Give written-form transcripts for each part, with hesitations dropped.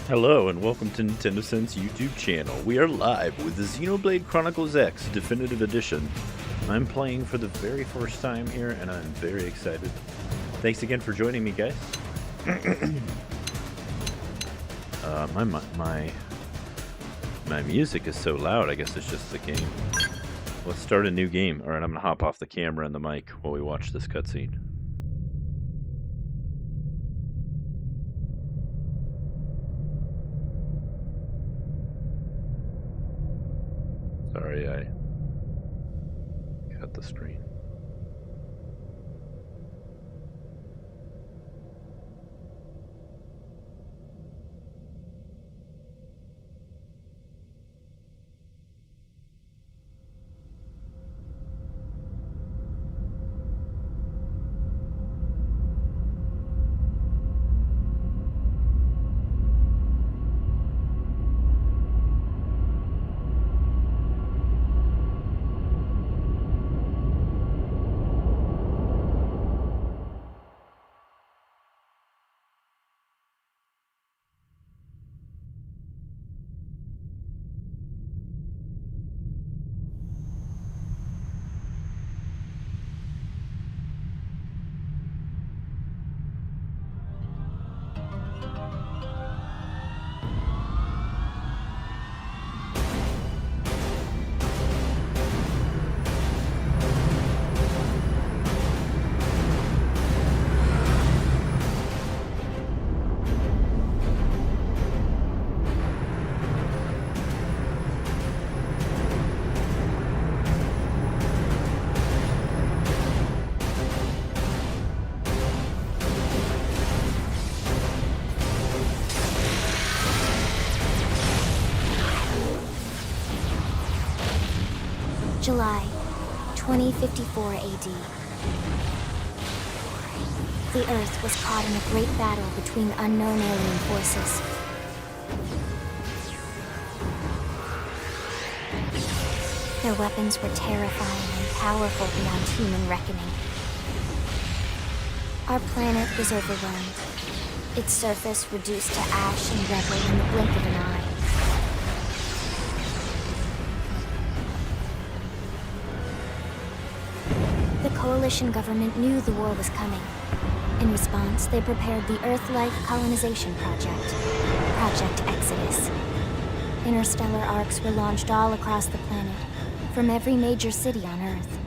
Hello and welcome to Nintendo Sense YouTube channel. We are live with the Xenoblade Chronicles X Definitive Edition. I'm playing for the very first time here and I'm very excited. Thanks again for joining me, guys. My music is so loud, I guess it's just the game. Let's start a new game. Alright, I'm gonna hop off the camera and the mic while we watch this cutscene. Sorry, I cut the screen. July 2054 AD. The Earth was caught in a great battle between unknown alien forces. Their weapons were terrifying and powerful beyond human reckoning. Our planet was overwhelmed, its surface reduced to ash and rubble in the blink of an eye. The Coalition government knew the war was coming. In response, they prepared the Earth-like colonization project, Project Exodus. Interstellar arcs were launched all across the planet, from every major city on Earth.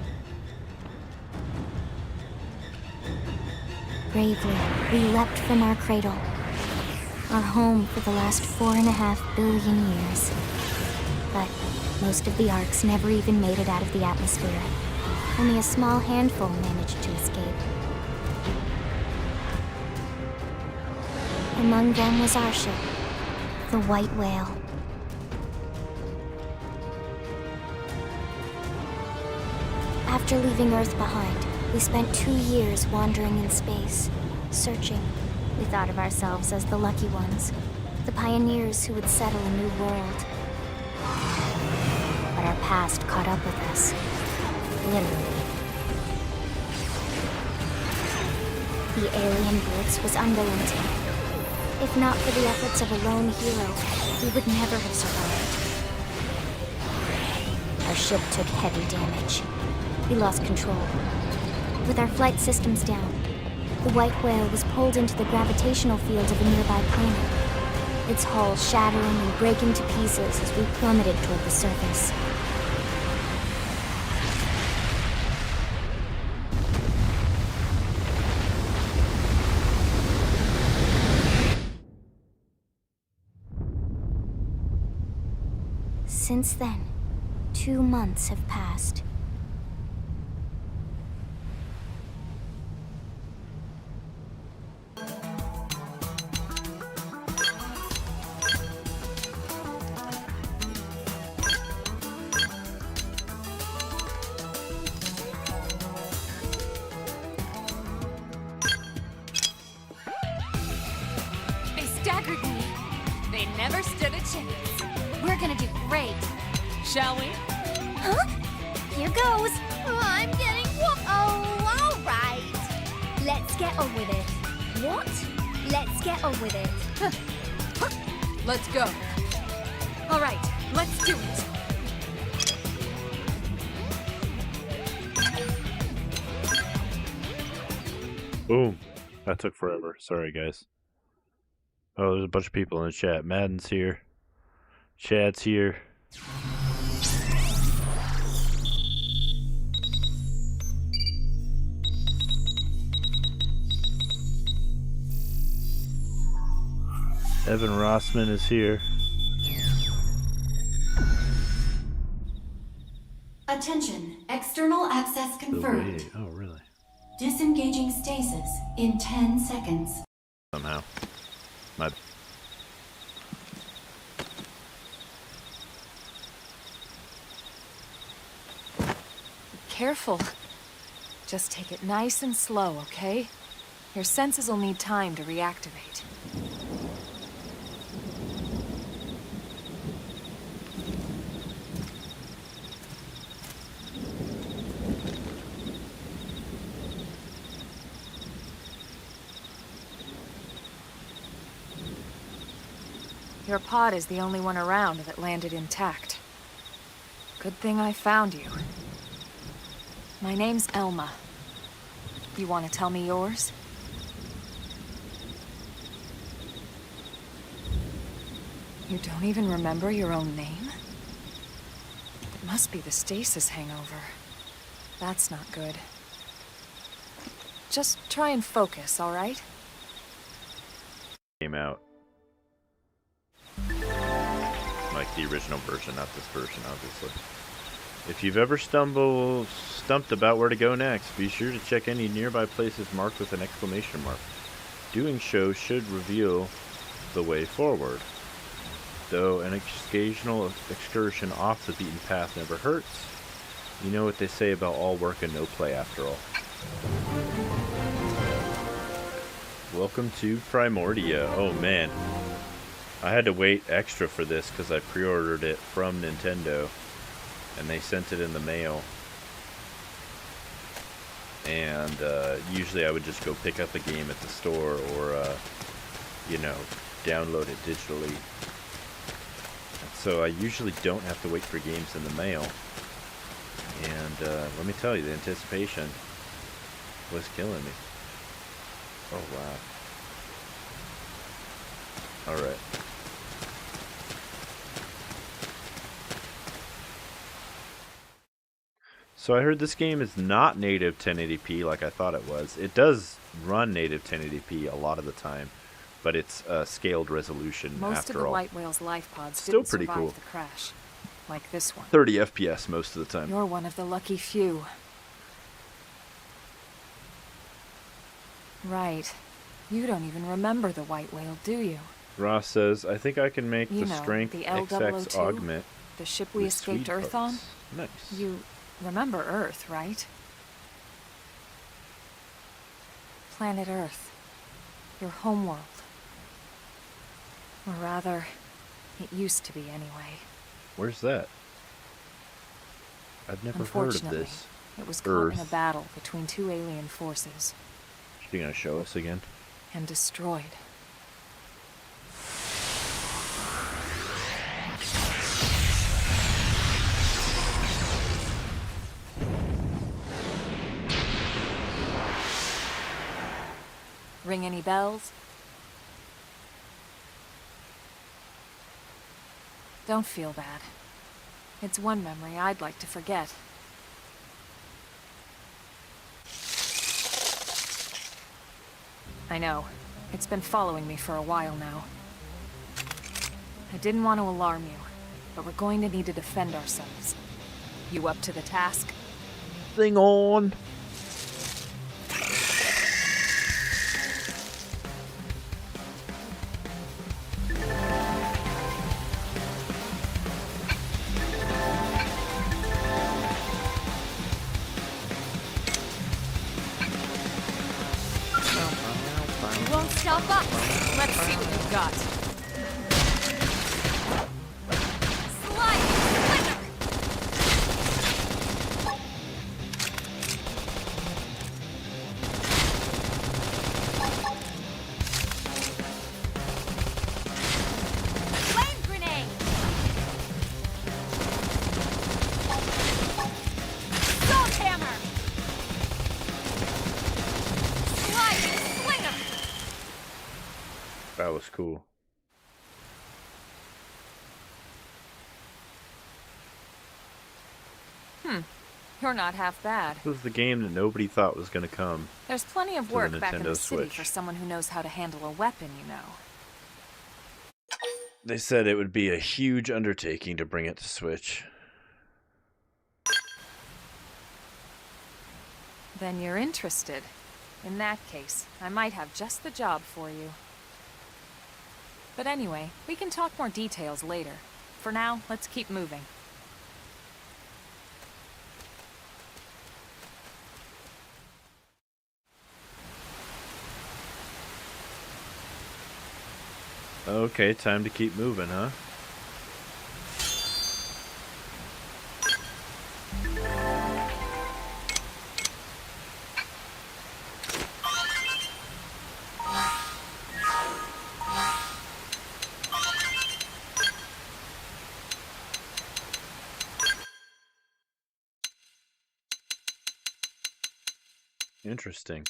Bravely, we leapt from our cradle, our home for the last 4.5 billion years. But most of the arcs never even made it out of the atmosphere. Only a small handful managed to escape. Among them was our ship, the White Whale. After leaving Earth behind, we spent 2 years wandering in space, searching. We thought of ourselves as the lucky ones, the pioneers who would settle a new world. But our past caught up with us. Literally. The alien blitz was unrelenting. If not for the efforts of a lone hero, we would never have survived. Our ship took heavy damage. We lost control. With our flight systems down, the White Whale was pulled into the gravitational field of a nearby planet, its hull shattering and breaking to pieces as we plummeted toward the surface. Since then, 2 months have passed. They staggered me. They never stood a chance. We're gonna do great. Shall we? Huh? Here goes. I'm getting whooped. Oh, all right. Let's get on with it. What? Let's get on with it. Let's go. All right, let's do it. Boom. That took forever. Sorry, guys. Oh, there's a bunch of people in the chat. Madden's here. Chad's here. Evan Rossman is here. Attention, external access confirmed. Wait. Oh, really? Disengaging stasis in 10 seconds. Somehow. My. Careful. Just take it nice and slow, okay? Your senses will need time to reactivate. Your pod is the only one around that landed intact. Good thing I found you. My name's Elma. You want to tell me yours? You don't even remember your own name? It must be the stasis hangover. That's not good. Just try and focus, all right? Came out. Like the original version, not this version, obviously. If you've ever stumped about where to go next, be sure to check any nearby places marked with an exclamation mark. Doing so should reveal the way forward. Though an occasional excursion off the beaten path never hurts, you know what they say about all work and no play after all. Welcome to Primordia. Oh man. I had to wait extra for this because I pre-ordered it from Nintendo. And they sent it in the mail. And usually I would just go pick up a game at the store or, you know, download it digitally. So I usually don't have to wait for games in the mail. And let me tell you, the anticipation was killing me. Oh, wow. Alright. So I heard this game is not native 1080p like I thought it was. It does run native 1080p a lot of the time, but it's scaled resolution Most after of the all. White Whale's life pods Still didn't pretty survive cool. the crash, like this one. 30 FPS most of the time. You're one of the lucky few. Right. You don't even remember the White Whale, do you? Ross says, I think I can make You the know, strength the XX L002, augment The ship we with escaped sweet Earth on? parts. Nice. You remember Earth, right? Planet Earth. Your homeworld. Or rather, it used to be anyway. Where's that? I've never heard of Unfortunately, this. it was caught in a Earth. battle between two alien forces You gonna show us again? and destroyed. Ring any bells? Don't feel bad. It's one memory I'd like to forget. I know. It's been following me for a while now. I didn't want to alarm you, but we're going to need to defend ourselves. You up to the task? Thing on! You won't stop us! Let's see what you've got. Slide! Splinter! That was cool. You're not half bad. This was the game that nobody thought was going to come. There's plenty of To the work back in Nintendo the city Switch. for someone who knows how to handle a weapon, you know. They said it would be a huge undertaking to bring it to Switch. Then you're interested. In that case, I might have just the job for you. But anyway, we can talk more details later. For now, let's keep moving. Okay, time to keep moving, huh? Interesting.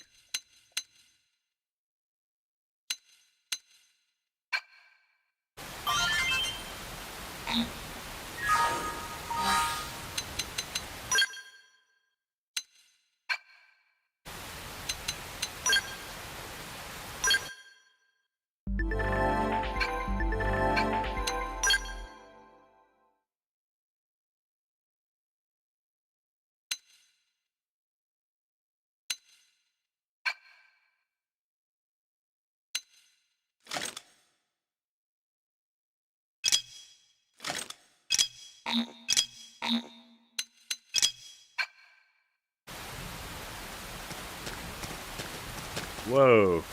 Whoa.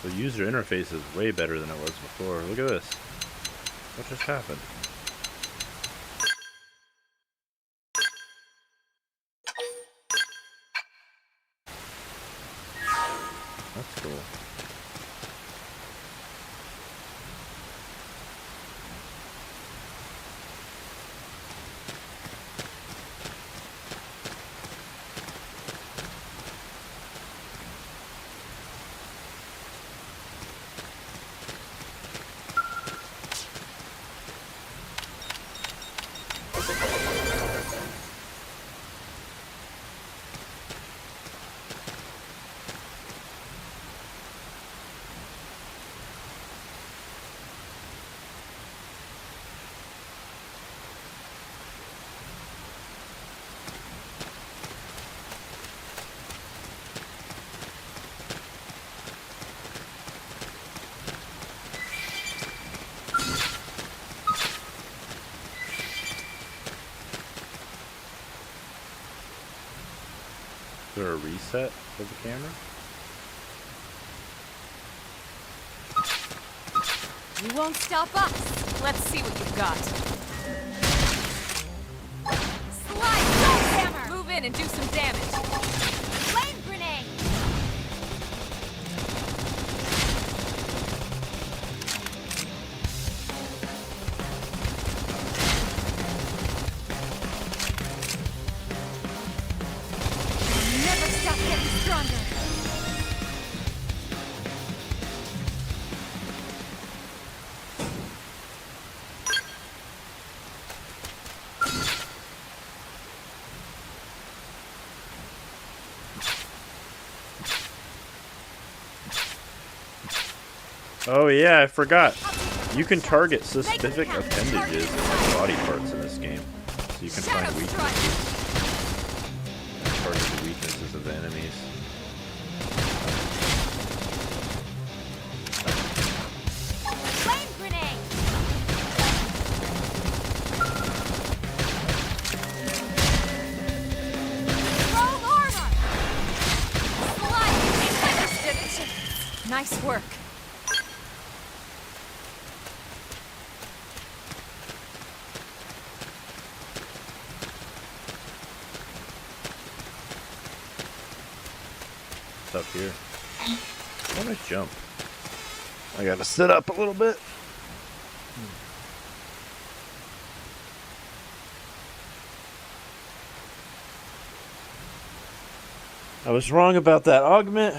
The user interface is way better than it was before. Look at this. What just happened? That's cool. Is there a reset for the camera? You won't stop us! Let's see what you've got. Slide hammer! Move in and do some damage. Flame grenade! Never stop getting stronger. Oh yeah, I forgot. You can target specific appendages and like body parts in this game. So you can find Shadow weaknesses. Target the weaknesses of the enemies. Flame grenade! Roll armor! Slide! Nice work. Up here. How do I jump? I gotta sit up a little bit. I was wrong about that augment.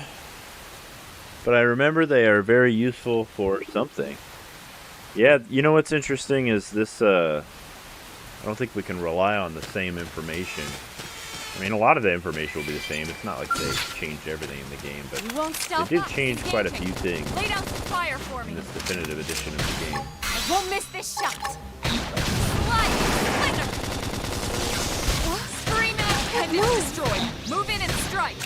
But I remember they are very useful for something. Yeah, you know what's interesting is this, I don't think we can rely on the same information. I mean, a lot of the information will be the same. It's not like they changed everything in the game, but You won't stealth they did up. change quite a few things Lay down some fire for me. in this definitive edition of the game. I won't miss this shot. Slide! Splinter! Scream out and it's destroyed. Move in and strike.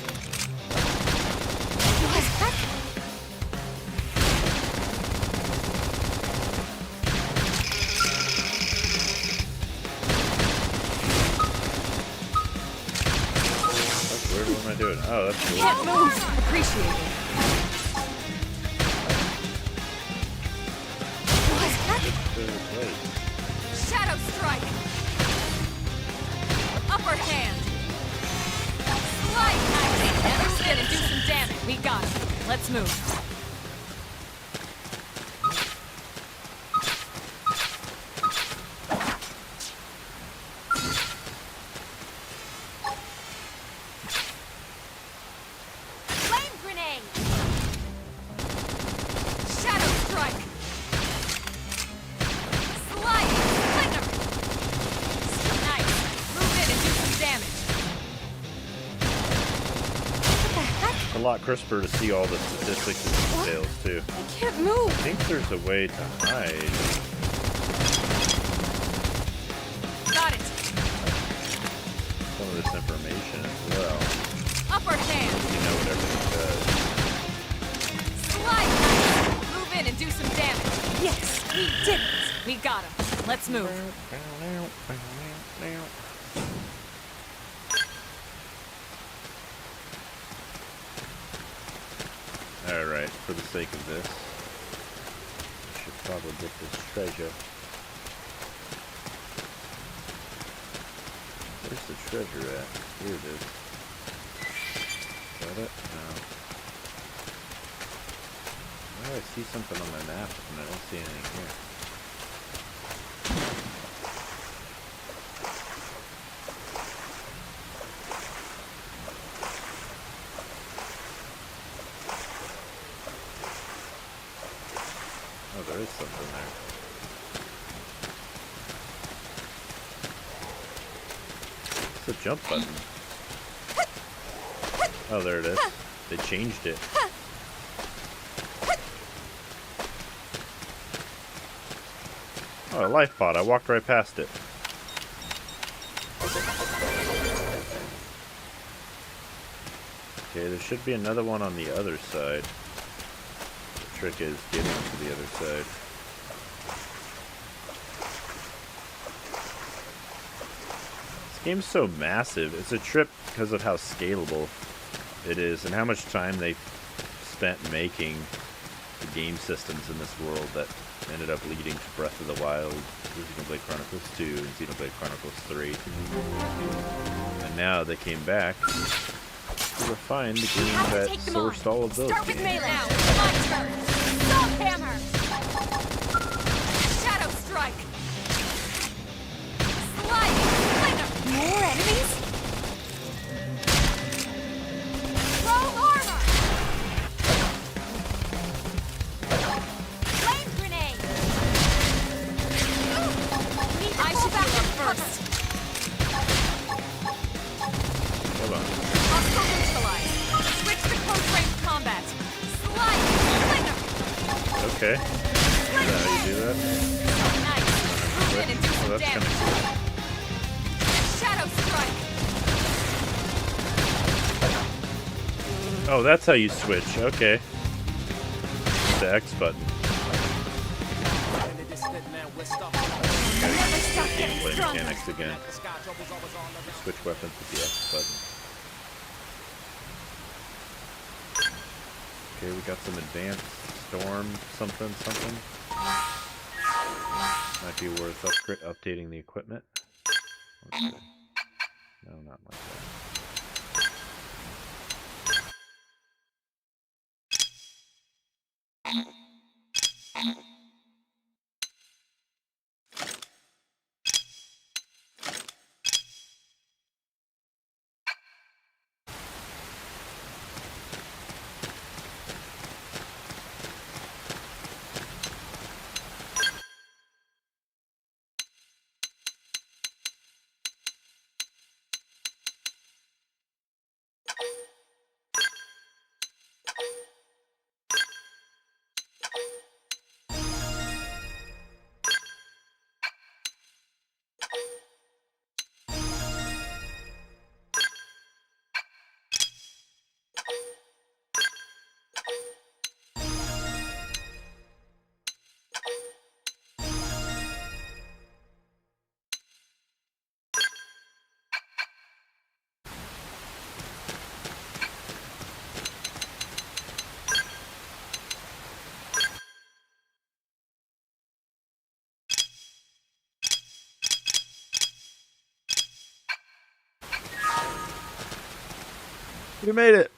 That's weird. What am I doing? Oh, that's cool. Can't move. Appreciate it. Shadow strike. Upper hand. Slide axe. Never spin and do some damage. We got it. Let's move. Flame grenade! Shadow strike. Slide. Splinter. Nice. Move in and do some damage. It's a lot crisper to see all the statistics and details, too. I can't move. I think there's a way to hide. Got it. Some of this information as well. Upper hand. You know what everything Slide axe. Move in and do some damage. Yes, we did it. We got him. Let's move. Alright, for the sake of this, I should probably get this treasure. Where's the treasure at? Here it is. Is that it? No. Why do I see something on my map and I don't see anything here? Oh, there is something there. It's a jump button. Oh, there it is. They changed it. Oh, a life pod. I walked right past it. Okay, there should be another one on the other side. The trick is getting to the other side. This game's so massive. It's a trip because of how scalable it is and how much time they spent making the game systems in this world that ended up leading to Breath of the Wild, Xenoblade Chronicles 2, and Xenoblade Chronicles 3. And now they came back to refine the game that sourced all of those Start with games. melee now. My turn. Salt hammer. Shadow strike. Slide. Splinter. More enemies? Chrome armor. Flame grenade! I should heal up first. Hold on. Hostile neutralized. Switch to close range combat. Slide. Splinter. Okay. Is that how you do that? Nice. Move in and do Oh, some that's damage. kind of cool. Shadow strike. Oh, that's how you switch. Okay. The X button. Never stop getting Gameplay stronger. mechanics again. Switch weapons with the X button. Okay, we got some advanced storm something. Might be worth updating the equipment. Okay. No, not like that. We made it.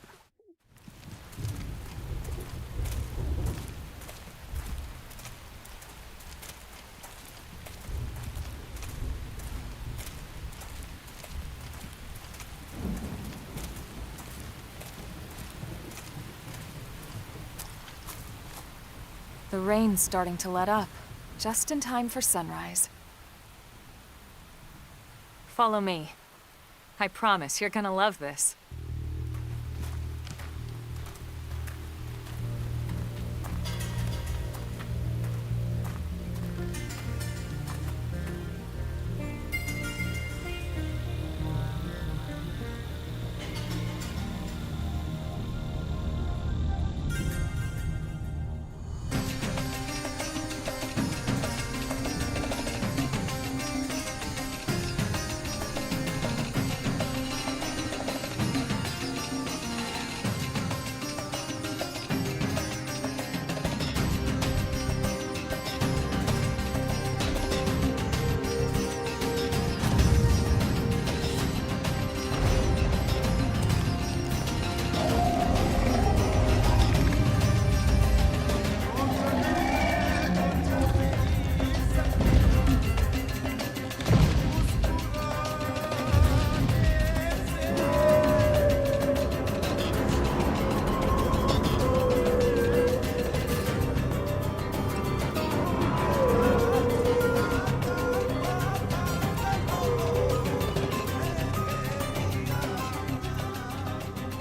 The rain's starting to let up, just in time for sunrise. Follow me. I promise you're gonna love this.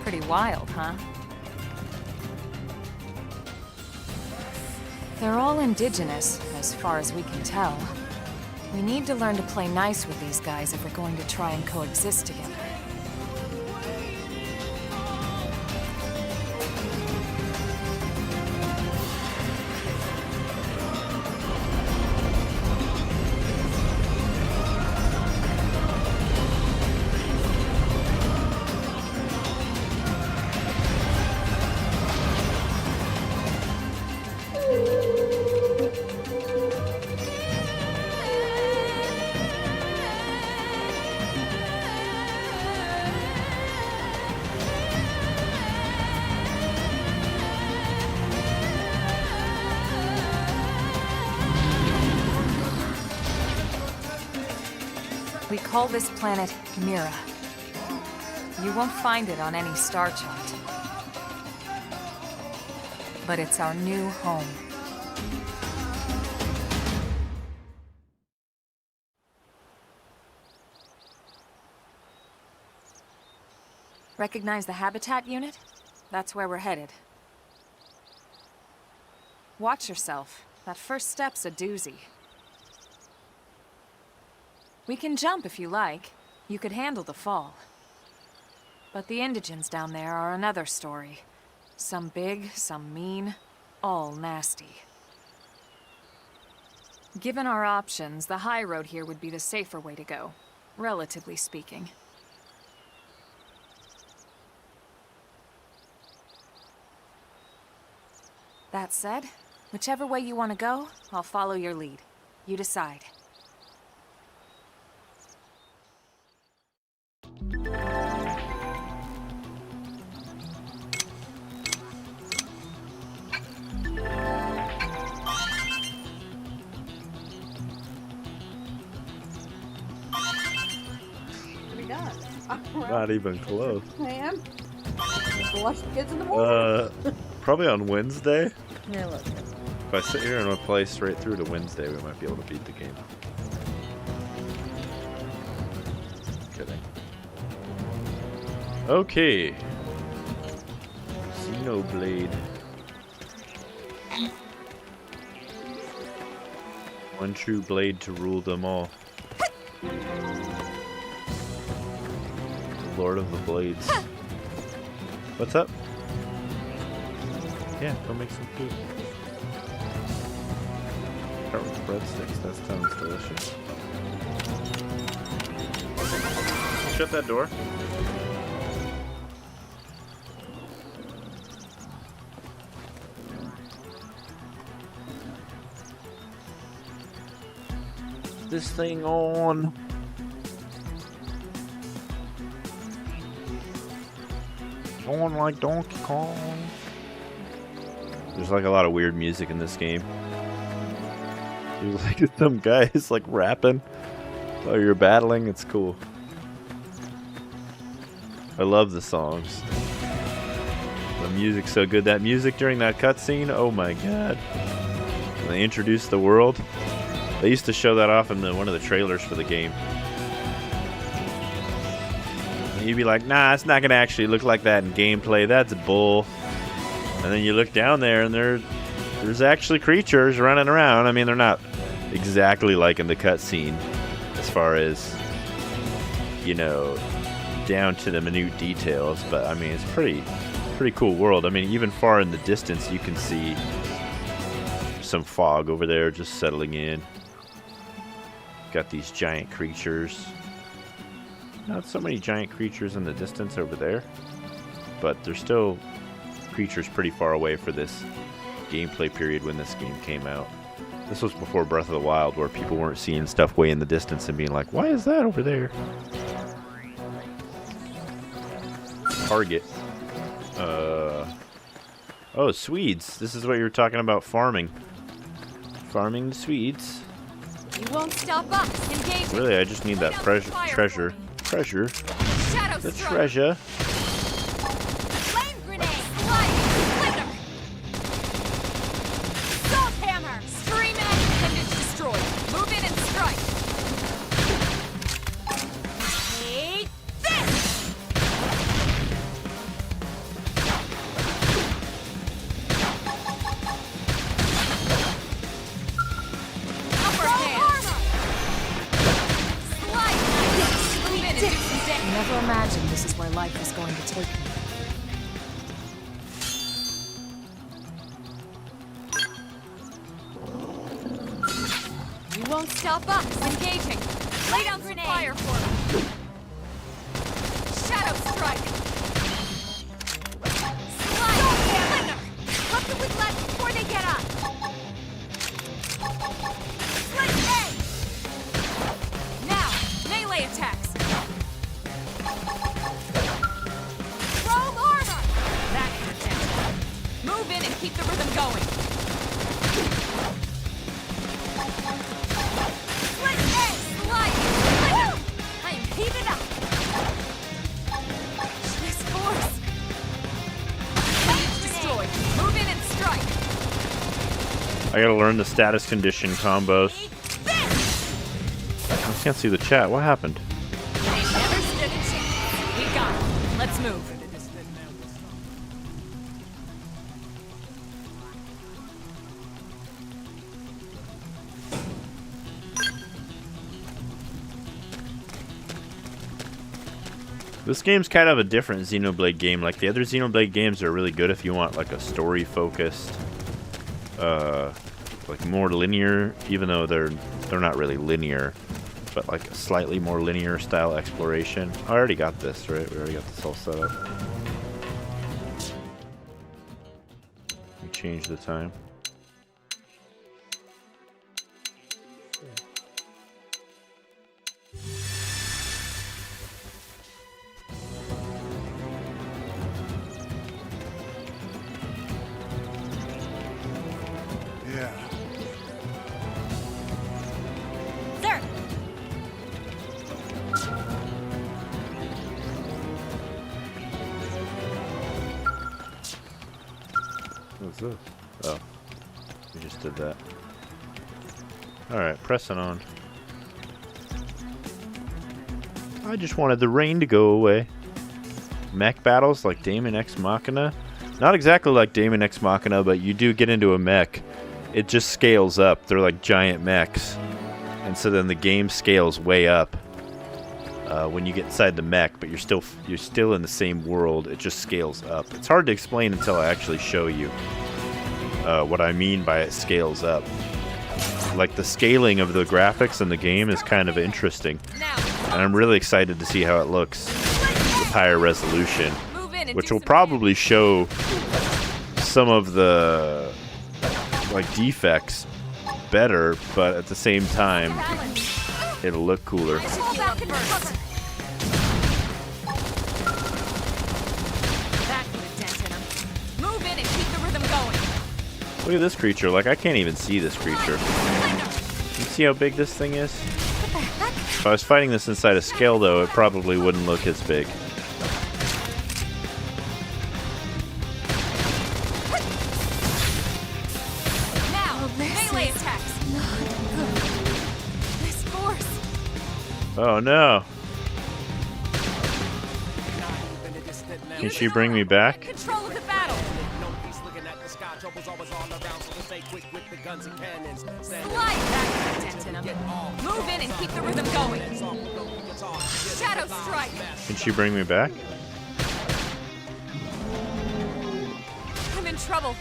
Pretty wild, huh? They're all indigenous, as far as we can tell. We need to learn to play nice with these guys if we're going to try and coexist together. We call this planet Mira. You won't find it on any star chart. But it's our new home. Recognize the habitat unit? That's where we're headed. Watch yourself. That first step's a doozy. We can jump if you like. You could handle the fall. But the indigents down there are another story. Some big, some mean, all nasty. Given our options, the high road here would be the safer way to go, relatively speaking. That said, whichever way you want to go, I'll follow your lead. You decide. Not even close. I am. Watch the kids in the morning. Probably on Wednesday. Yeah, look. If I sit here and we play straight through to Wednesday, we might be able to beat the game. Kidding. Okay. Xenoblade. One true blade to rule them all. Lord of the Blades. What's up? Yeah, go make some food. Start with breadsticks, that sounds delicious. Shut that door. This thing on. Going like Donkey Kong. There's like a lot of weird music in this game. You like some guys like rapping while you're battling. It's cool. I love the songs. The music's so good. That music during that cutscene, oh my god. When they introduced the world. They used to show that off in one of the trailers for the game. And you'd be like, nah, it's not going to actually look like that in gameplay. That's bull. And then you look down there and there's actually creatures running around. I mean, they're not exactly like in the cutscene as far as, you know, down to the minute details. But, I mean, it's pretty cool world. I mean, even far in the distance, you can see some fog over there just settling in. Got these giant creatures. Not so many giant creatures in the distance over there, but there's still creatures pretty far away for this gameplay period when this game came out. This was before Breath of the Wild, where people weren't seeing stuff way in the distance and being like, why is that over there? Target. Oh, Swedes. This is what you were talking about, farming. Farming the Swedes. You won't stop us. Engage. Really, I just need that treasure. Shadow The strike. treasure. Flame grenade. Light. Glitter. Salt hammer. Stream appendage destroyed. Move in and strike. Take this. Upper hand. Slide. Move in and do some I damage. never imagined this is where life was going to take me. You won't stop us. Engaging. Lay down some fire for me. Shadow strike. Slide. Glitter. Look at with left before they get up. Slit A. Now, melee attacks. Chrome armor. That hurt them. Move in and keep the rhythm going. Split A, slide, glitter. I am heated up. This force. Appendage destroyed. Move in and strike. I gotta learn the status condition combos. Eat this. I can't see the chat. What happened? They never stood a chance. We got it. Let's move. This game's kind of a different Xenoblade game. Like the other Xenoblade games are really good if you want like a story focused, like more linear, even though they're not really linear, but like a slightly more linear style exploration. I already got this, right? We already got this all set up. We changed the time. Yeah. Sir. What's this? Oh, we just did that. Alright, pressing on. I just wanted the rain to go away. Mech battles like Daemon X Machina. Not exactly like Daemon X Machina, but you do get into a mech. It just scales up. They're like giant mechs. And so then the game scales way up when you get inside the mech, but you're still in the same world. It just scales up. It's hard to explain until I actually show you what I mean by it scales up. Like the scaling of the graphics in the game is kind of interesting. Now. And I'm really excited to see how it looks with higher resolution, Move in and which do will some probably show some of the like defects better, but at the same time balance. it'll look cooler. Fall back and cover. That Look at this creature. Like, I can't even see this creature. You see how big this thing is? If I was fighting this inside a scale, though, it probably wouldn't look as big. Now, melee attacks. This force. Oh, no. Can she bring me back? Control of the battle. Slide back, Denton. Move in and keep the rhythm going. Shadow strike. Can she bring me back? I'm in trouble.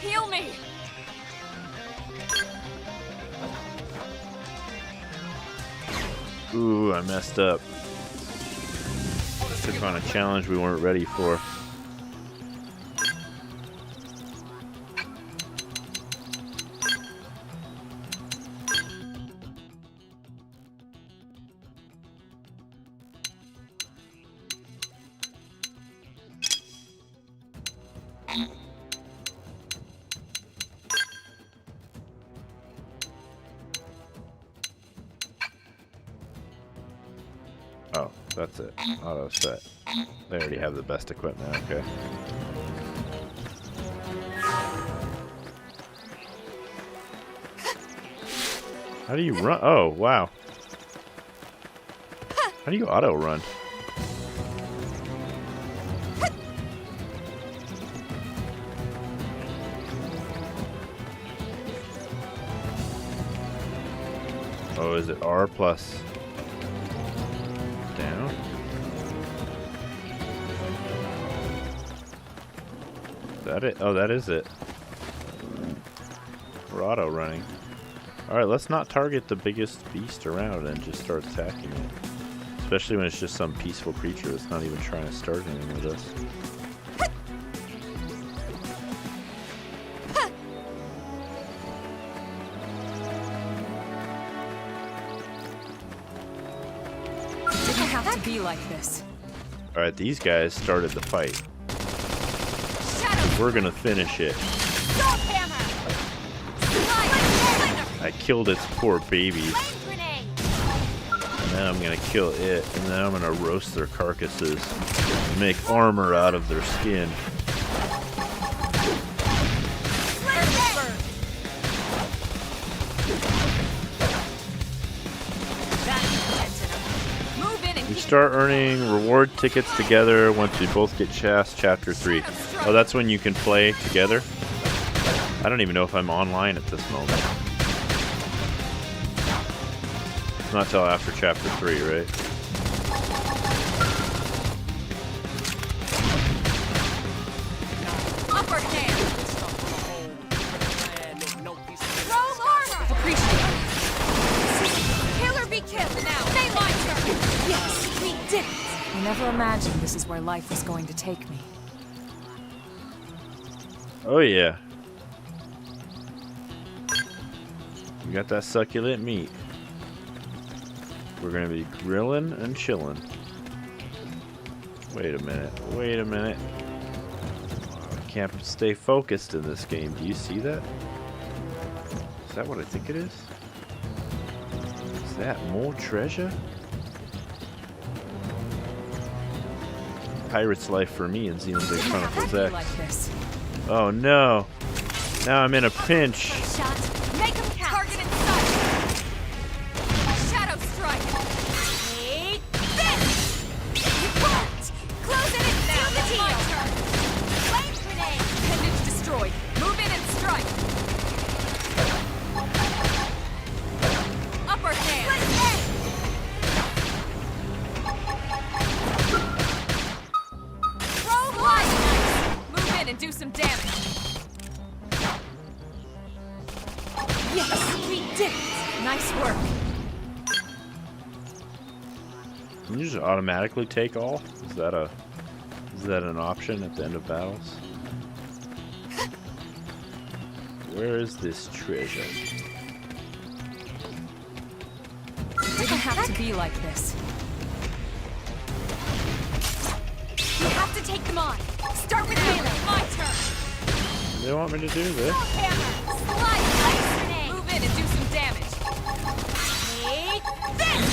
Heal me. Ooh, I messed up. Took on a challenge we weren't ready for. Oh, that's it. Auto set. They already have the best equipment, okay. How do you run? Oh, wow. How do you auto run? Oh, is it R plus down? Is that it? Oh, that is it. We're auto running. Alright, let's not target the biggest beast around and just start attacking it. Especially when it's just some peaceful creature that's not even trying to start anything with us. Didn't have to be like this. Alright, these guys started the fight. We're gonna finish it. I killed its poor baby. And then I'm gonna kill it, and then I'm gonna roast their carcasses and make armor out of their skin. We start earning reward tickets together once we both get past Chapter 3. Oh, that's when you can play together? I don't even know if I'm online at this moment. It's not till after Chapter 3, right? Upper hand. Roll armor. Appreciate it. Kill or be killed now. Stay my turn. Yes, we did it. I never imagined this is where life was going to take me. Oh yeah. We got that succulent meat. We're gonna be grilling and chilling. Wait a minute. Wait a minute. I can't stay focused in this game. Do you see that? Is that what I think it is? Is that more treasure? Pirate's life for me in Xenoblade Chronicles X. Like this. Oh no! Now I'm in a pinch. Shot. Make him count. Target in sight. Shadow strike. Take this. You won't. Close it and seal the deal. My turn. Flame grenade. Appendage destroyed. Move in and strike. Upper hand. Throw light. Move in and do some damage. Yes, we did it. Nice work. Can you just automatically take all? Is that an option at the end of battles? Where is this treasure? Didn't have to be like this. You have to take them on. Start with melee. My turn. They want me to do this. Hammer! Slice! Ice grenade! Move in and do some damage. Take this!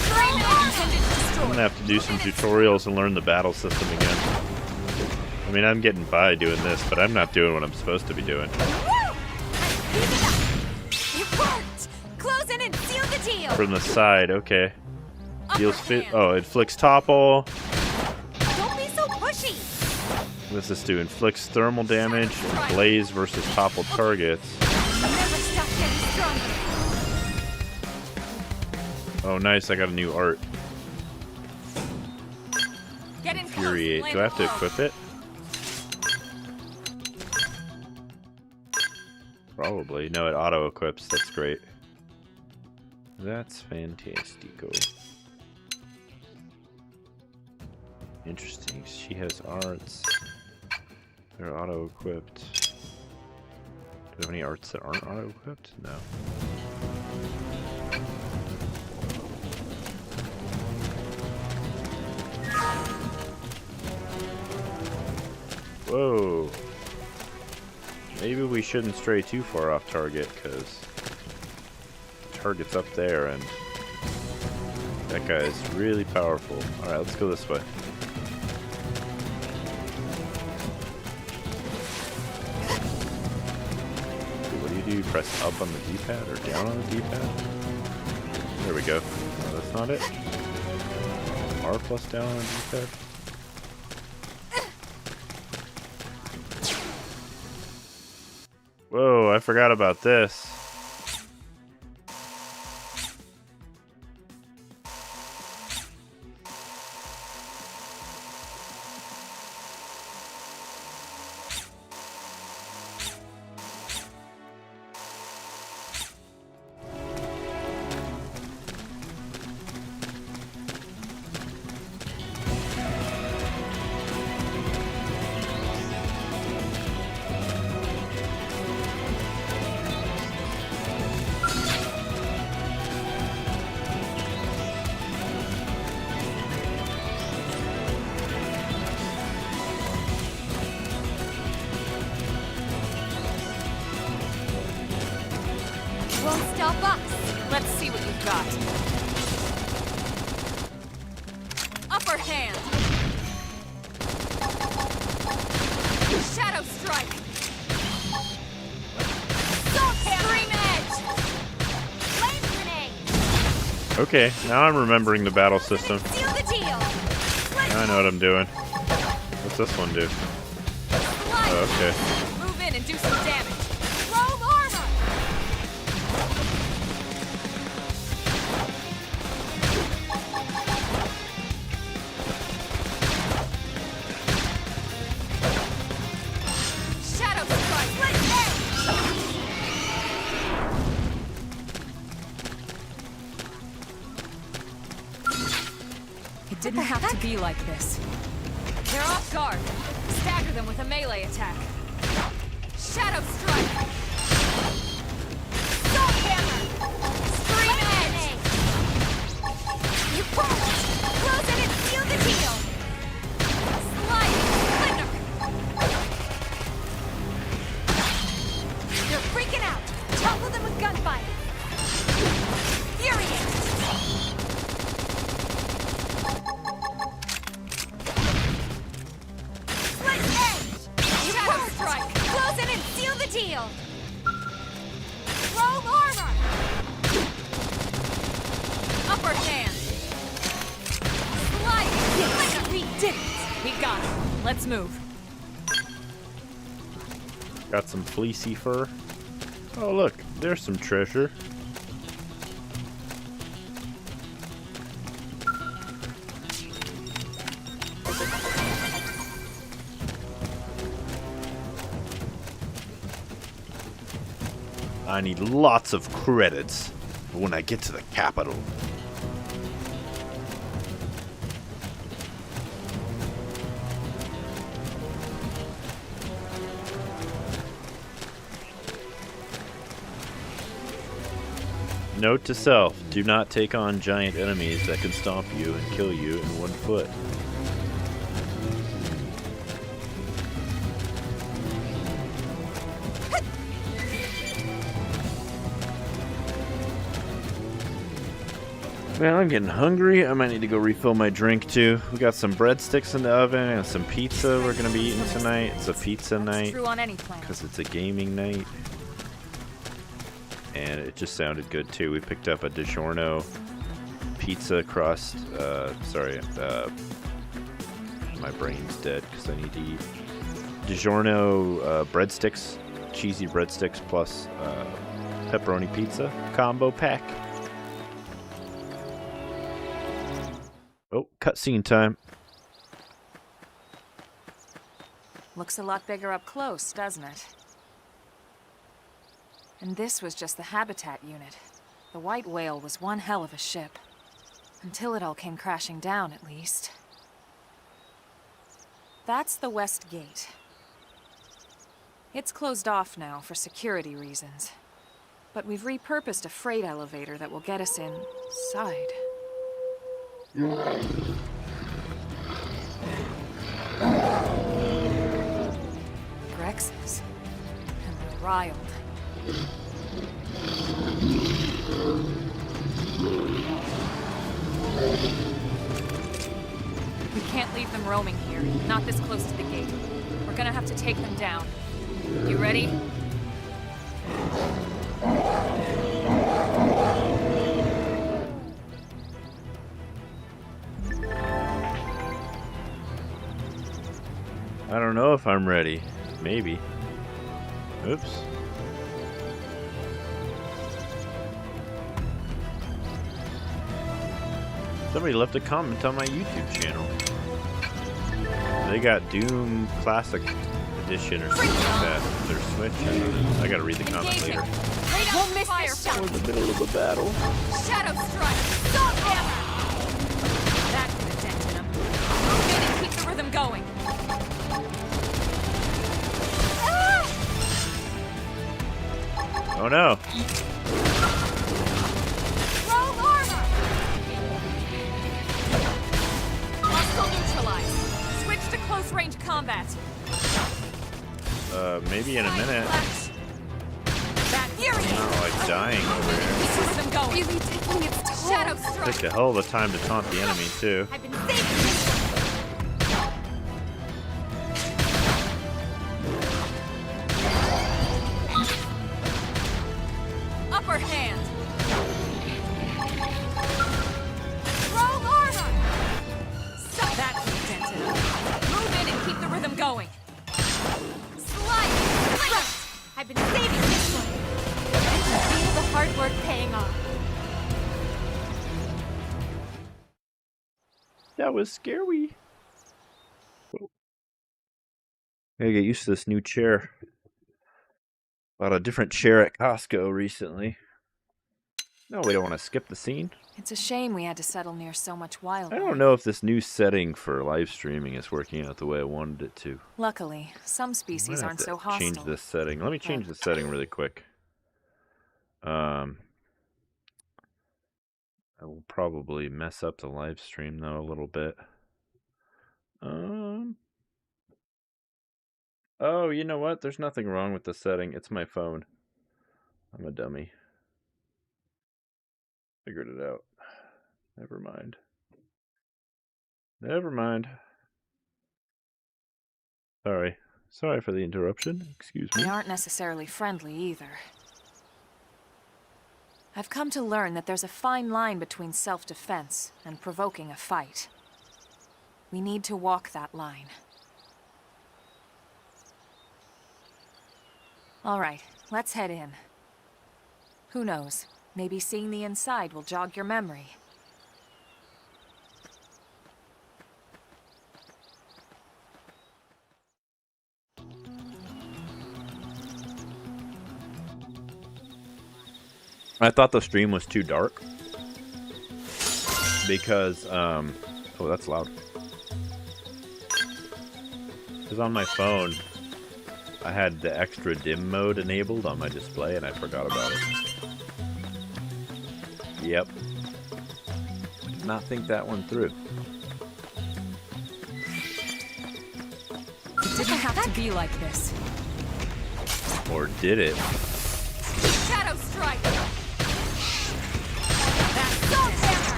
Scream it! Intended to destroy. I'm gonna have to do some tutorials and learn the battle system again. I mean, I'm getting by doing this, but I'm not doing what I'm supposed to be doing. Woo! Keep it up! It worked! Close in and seal the deal! From the side, okay. Deals Upper fit. hand. Oh, it inflicts topple. Don't be so pushy! What's this do? Inflicts thermal damage and blaze versus toppled targets. Never stop getting stronger! Oh, nice. I got a new art. Get in close, Infuriate. land Do I have to low. equip it? Probably. No, it auto-equips. That's great. That's fantastico. Interesting. She has arts. They're auto-equipped. Do we have any arts that aren't auto-equipped? No. Whoa. Maybe we shouldn't stray too far off target, because target's up there and that guy is really powerful. Alright, let's go this way. What do you do? Press up on the D-pad or down on the D-pad? There we go. No, that's not it. R plus down on the D-pad. Whoa, I forgot about this. Won't stop us! Let's see what you've got. Upper hand! Shadow strike! Salt hammer! Stream edge! Flame grenade! Okay, now I'm remembering the battle system. Seal the deal! Now I know what I'm doing. What's this one do? Slice! Oh, okay. Move in and do some damage! Chrome armor! Shadow strike! Split edge! It didn't have to be like this. They're off guard. Stagger them with a melee attack. Shadow strike! Salt hammer! Scream edge! You won't! Close in and seal the deal! Slide! Splinter! They're freaking out! Topple them with gunfire! Furious! Split edge! Shadow strike! Close in and seal the deal! Chrome armor! Upper hand! Slide! We did it! We got it. Let's move. Got some fleecy fur. Oh look, there's some treasure. I need lots of credits when I get to the capital. Note to self, do not take on giant enemies that can stomp you and kill you in 1 foot. Man, I'm getting hungry. I might need to go refill my drink too. We got some breadsticks in the oven and some pizza we're gonna be eating tonight. It's a pizza night True on any planet. because it's a gaming night. And it just sounded good too. We picked up a DiGiorno pizza crust. My brain's dead because I need to eat. DiGiorno breadsticks, cheesy breadsticks plus pepperoni pizza combo pack. Oh, cutscene time. Looks a lot bigger up close, doesn't it? And this was just the habitat unit. The white whale was one hell of a ship. Until it all came crashing down, at least. That's the west gate. It's closed off now for security reasons. But we've repurposed a freight elevator that will get us inside. Grexes. And they're riled. We can't leave them roaming here, not this close to the gate. We're gonna have to take them down. You ready? I don't know if I'm ready. Maybe. Oops. Somebody left a comment on my YouTube channel. They got Doom Classic Edition or something like that. Their Switch. I gotta read the comment later. Won't miss fire shot. We're in the middle of a battle. Shadow strike. Salt hammer. That did a dent in him. Move in and keep the rhythm going. Oh no. Roll armor. Hostile neutralized. Switch to close range combat. Maybe in a minute. Flash. That fury. Oh, like dying over here. Keep the rhythm going. Really taking its toll. Shadow strike. Takes a hell of a time to taunt the enemy too. I've been saving this one. Upper hand. Roll armor. That's dented. Move in and keep the rhythm going. Slide. Right. I've been saving this one. I can feel the hard work paying off. That was scary. Whoa. Gotta get used to this new chair. Bought a different chair at Costco recently. No, we don't want to skip the scene. It's a shame we had to settle near so much wildlife. I don't know if this new setting for live streaming is working out the way I wanted it to. Luckily, some Might species have aren't to so hostile. change this setting. Let me change the setting really quick. I will probably mess up the live stream though a little bit. Oh, you know what? There's nothing wrong with the setting. It's my phone. I'm a dummy. Figured it out. Never mind. Never mind. Sorry. Sorry for the interruption. Excuse me. They aren't necessarily friendly either. I've come to learn that there's a fine line between self-defense and provoking a fight. We need to walk that line. All right, let's head in. Who knows? Maybe seeing the inside will jog your memory. I thought the stream was too dark because, oh, that's loud. Because on my phone, I had the extra dim mode enabled on my display and I forgot about it. Yep. Did not think that one through. It didn't have to be like this. Or did it? Shadow strike. That's Salt hammer.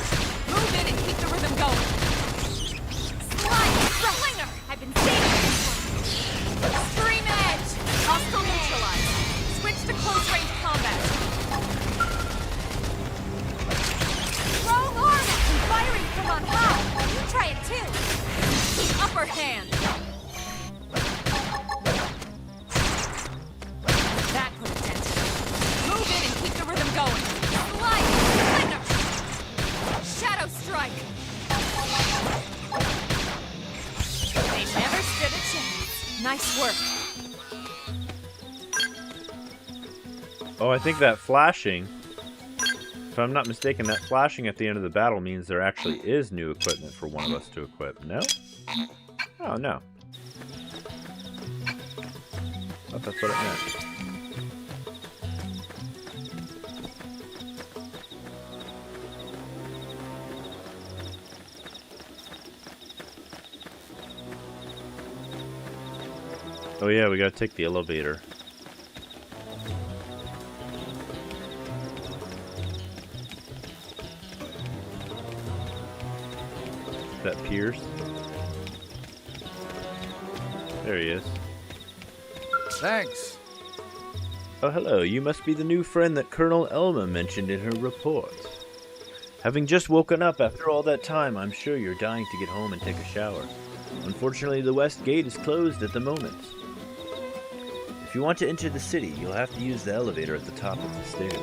going. Slide! Slinger! I've been saving this one. Extreme edge! Hostile neutralized. Switch to close range combat. Strong arm! I'm firing from on high. You try it too. Upper hand. That put a dent. Move in and keep the rhythm going. Slide! Slinger! Shadow strike! They never stood a chance. Nice work. Oh, I think that flashing, if I'm not mistaken, that flashing at the end of the battle means there actually is new equipment for one of us to equip. No? Oh, no. I thought that's what it meant. Oh yeah, we gotta take the elevator. Is that Pierce? There he is. Thanks. Oh hello, you must be the new friend that Colonel Elma mentioned in her report. Having just woken up after all that time, I'm sure you're dying to get home and take a shower. Unfortunately, the west gate is closed at the moment. If you want to enter the city, you'll have to use the elevator at the top of the stairs.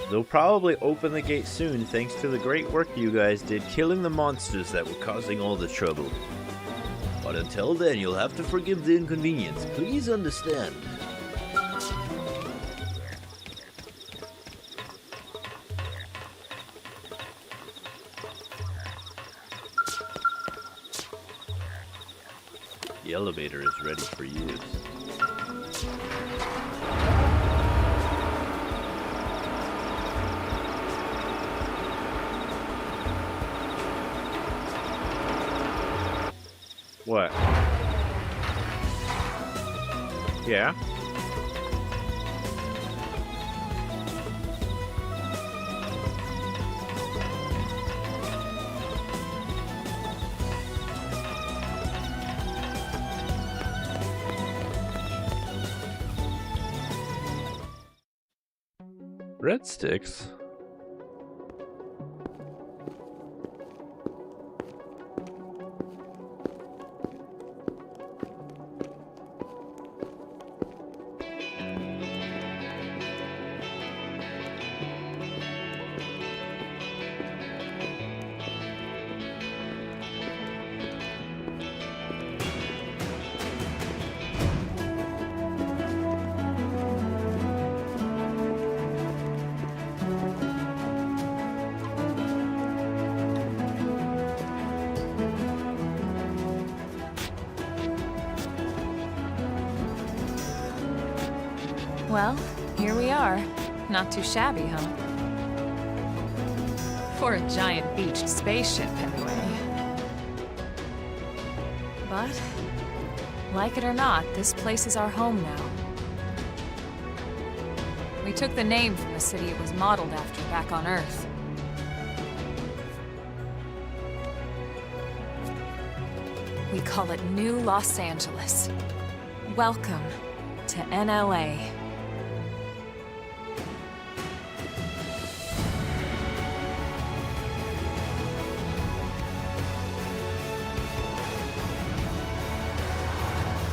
They'll probably open the gate soon thanks to the great work you guys did killing the monsters that were causing all the trouble. But until then, you'll have to forgive the inconvenience. Please understand. The elevator is ready for use. What? Yeah? Breadsticks? Well, here we are. Not too shabby, huh? For a giant beached spaceship, anyway. But, like it or not, this place is our home now. We took the name from the city it was modeled after back on Earth. We call it New Los Angeles. Welcome to NLA.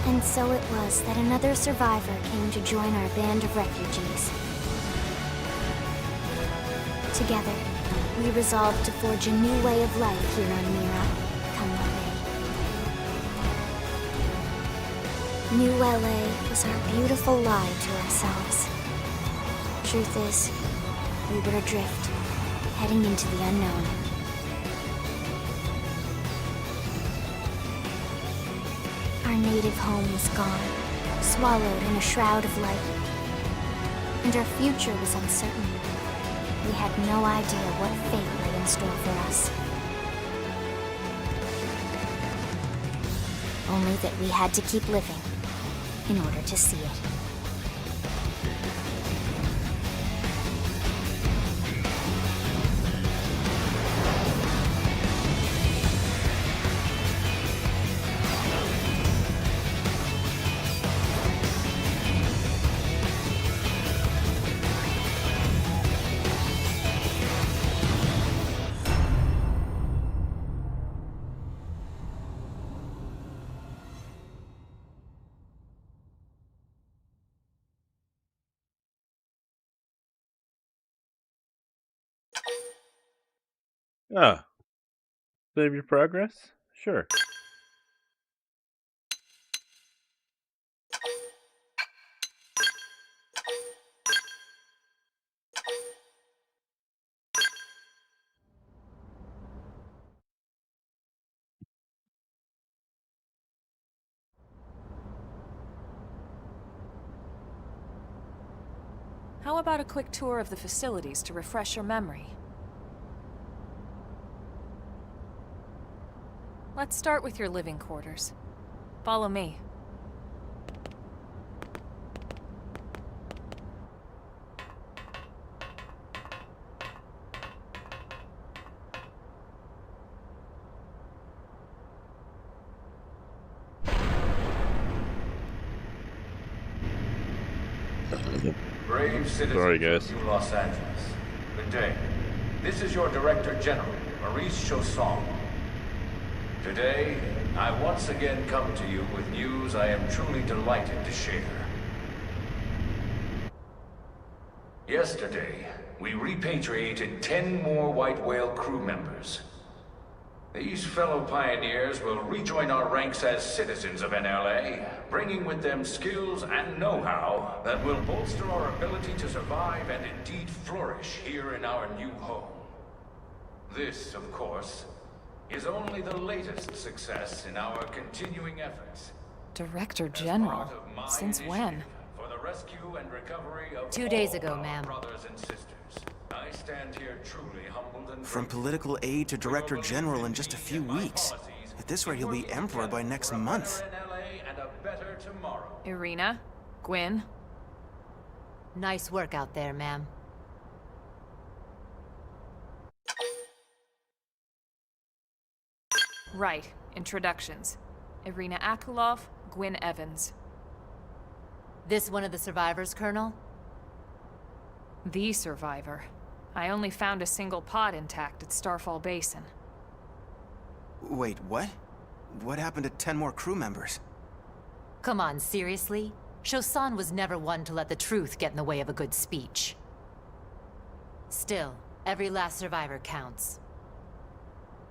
And so it was that another survivor came to join our band of refugees. Together, we resolved to forge a new way of life here on Mira, come what may. New LA was our beautiful lie to ourselves. Truth is, we were adrift, heading into the unknown. Our native home was gone, swallowed in a shroud of light. And our future was uncertain. We had no idea what fate lay in store for us. Only that we had to keep living in order to see it. Ah, save your progress? Sure. How about a quick tour of the facilities to refresh your memory? Let's start with your living quarters. Follow me. Brave citizens Sorry, guys. of New Los Angeles. Good day. This is your Director General, Maurice Chausson. Today, I once again come to you with news I am truly delighted to share. Yesterday, we repatriated 10 more White Whale crew members. These fellow pioneers will rejoin our ranks as citizens of NLA, bringing with them skills and know-how that will bolster our ability to survive and indeed flourish here in our new home. This, of course, is only the latest success in our continuing efforts. Director As General? part of my Since when? initiative For the rescue and recovery of 2 days all ago, our ma'am. brothers and sisters. I stand here truly humbled and From grateful. political aide to director general in just a few weeks. At this rate, he'll be emperor by next month. Irina? Gwyn? Nice work out there, ma'am. Right. Introductions. Irina Akulov, Gwyn Evans. This one of the survivors, Colonel? The survivor. I only found a single pod intact at Starfall Basin. Wait, what? What happened to 10 more crew members? Come on, seriously? Chausson was never one to let the truth get in the way of a good speech. Still, every last survivor counts.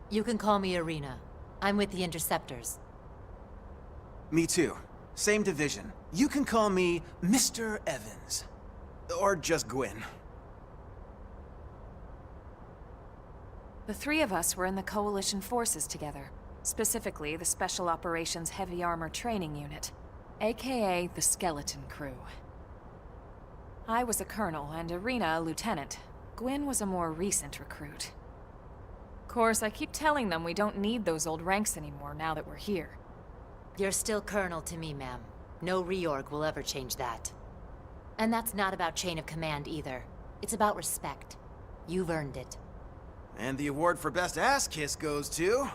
You can call me Irina. I'm with the Interceptors. Me too. Same division. You can call me Mr. Evans. Or just Gwyn. The three of us were in the Coalition forces together. Specifically, the Special Operations Heavy Armor Training Unit, aka the Skeleton Crew. I was a colonel and Irina a lieutenant. Gwyn was a more recent recruit. Of course, I keep telling them we don't need those old ranks anymore now that we're here. You're still Colonel to me, ma'am. No reorg will ever change that. And that's not about chain of command either. It's about respect. You've earned it. And the award for best ass kiss goes to...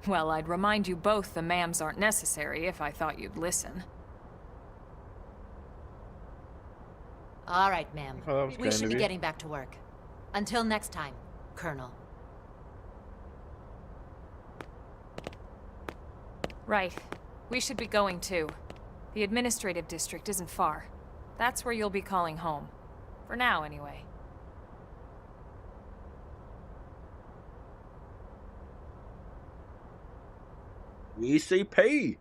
Well, I'd remind you both the ma'ams aren't necessary if I thought you'd listen. All right, ma'am. Oh, that was We kind should of be you. getting back to work. Until next time, Colonel. Right. We should be going too. The administrative district isn't far. That's where you'll be calling home. For now, anyway. ECP.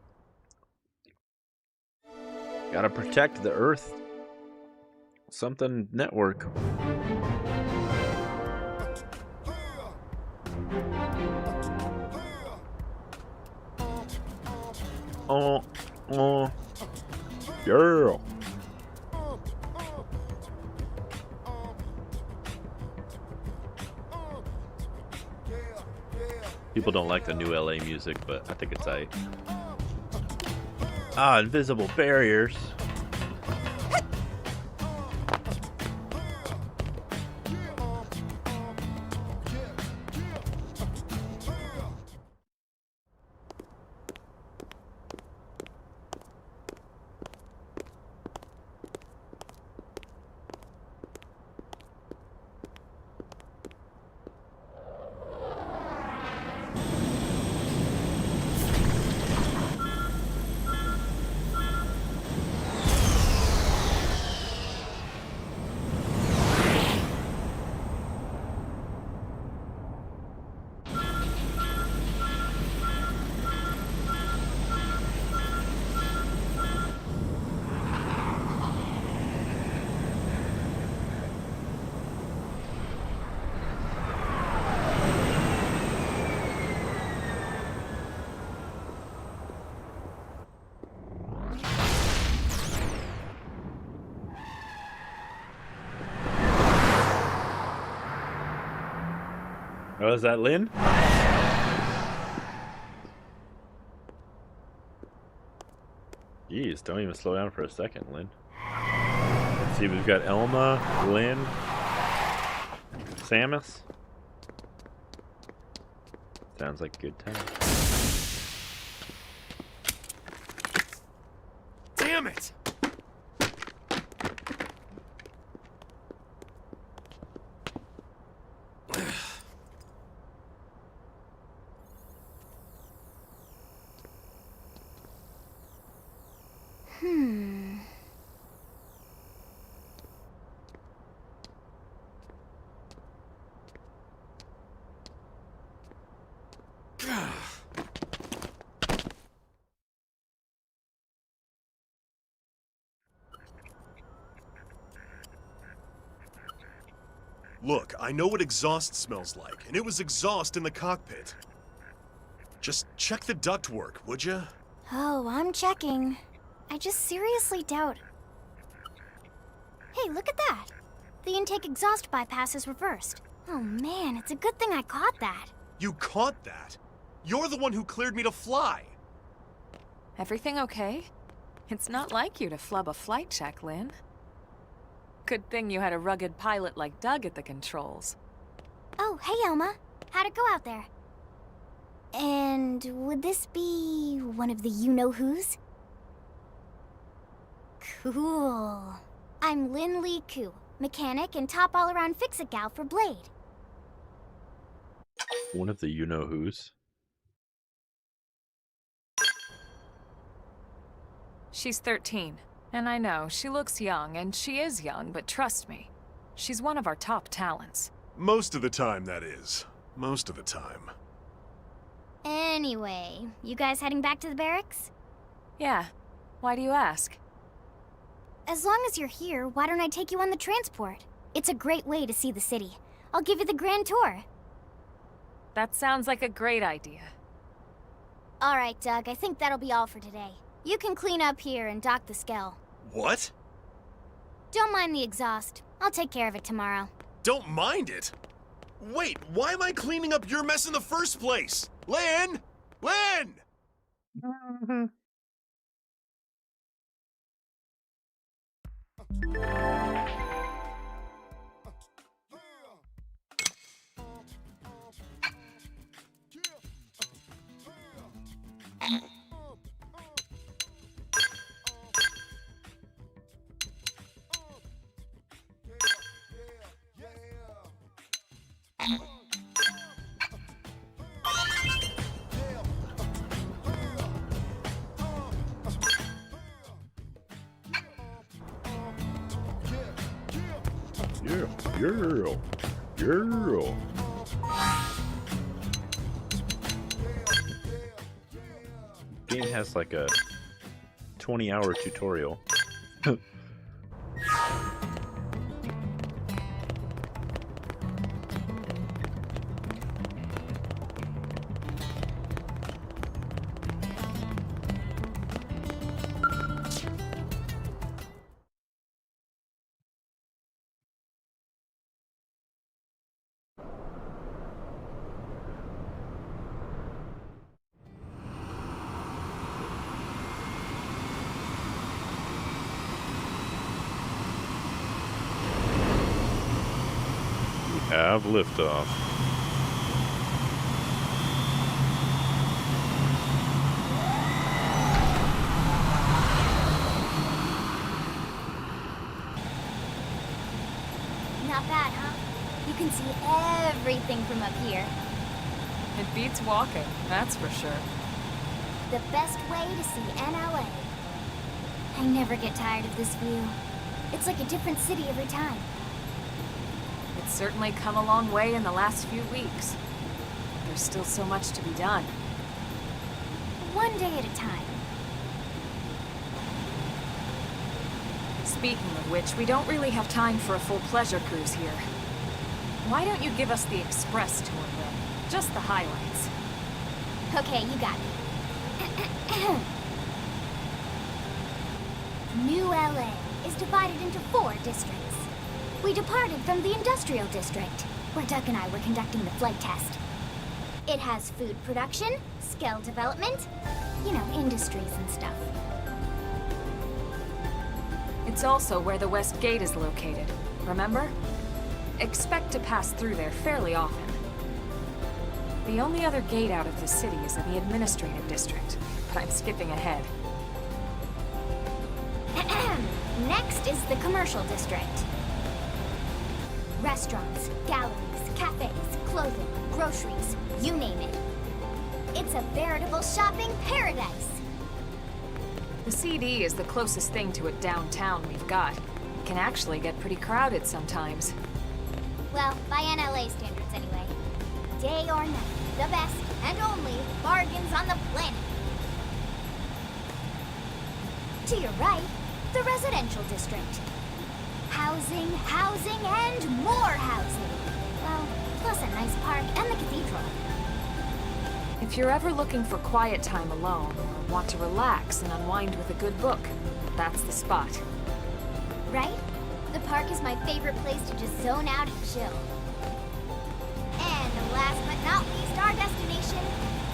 Gotta protect the Earth. Something network. Oh, girl. People don't like the new LA music, but I think it's aight. Ah, invisible barriers. Oh, is that Lynn? Jeez, don't even slow down for a second, Lynn. Let's see, we've got Elma, Lynn, Samus. Sounds like a good time. Damn it! Look, I know what exhaust smells like, and it was exhaust in the cockpit. Just check the ductwork, would you? Oh, I'm checking. I just seriously doubt. Hey, look at that! The intake exhaust bypass is reversed. Oh man, it's a good thing I caught that. You caught that? You're the one who cleared me to fly! Everything okay? It's not like you to flub a flight check, Lynn. Good thing you had a rugged pilot like Doug at the controls. Oh, hey Elma. How'd it go out there? And would this be one of the you-know-whos? Cool. I'm Lynn Lee Koo, mechanic and top all-around fix-it gal for Blade. One of the you-know-whos. She's 13, and I know, she looks young, and she is young, but trust me, she's one of our top talents. Most of the time, that is. Most of the time. Anyway, you guys heading back to the barracks? Yeah. Why do you ask? As long as you're here, why don't I take you on the transport? It's a great way to see the city. I'll give you the grand tour. That sounds like a great idea. All right, Doug, I think that'll be all for today. You can clean up here and dock the Skell. What? Don't mind the exhaust. I'll take care of it tomorrow. Don't mind it? Wait, why am I cleaning up your mess in the first place? Lynn! Lynn! Yeah, girl. Girl. Game has like a 20-hour tutorial. Have liftoff. Not bad, huh? You can see everything from up here. It beats walking, that's for sure. The best way to see NLA. I never get tired of this view. It's like a different city every time. It's certainly come a long way in the last few weeks. There's still so much to be done. One day at a time. Speaking of which, we don't really have time for a full pleasure cruise here. Why don't you give us the express tour then? Just the highlights. Okay, you got it. New LA is divided into 4 districts. We departed from the industrial district. where Doug and I were conducting the flight test. It has food production, skill development, you know, industries and stuff. It's also where the West Gate is located, remember? Expect to pass through there fairly often. The only other gate out of the city is in the administrative district, but I'm skipping ahead. Next is the commercial district. Restaurants, galleries, cafes, clothing, groceries, you name it. It's a veritable shopping paradise. The CD is the closest thing to a downtown we've got. It can actually get pretty crowded sometimes. Well, by NLA standards anyway. Day or night, the best and only bargains on the planet. To your right, the residential district. Housing, housing, and more housing. Well, plus a nice park and the cathedral. If you're ever looking for quiet time alone, or want to relax and unwind with a good book, that's the spot. Right? The park is my favorite place to just zone out and chill. And last but not least, our destination,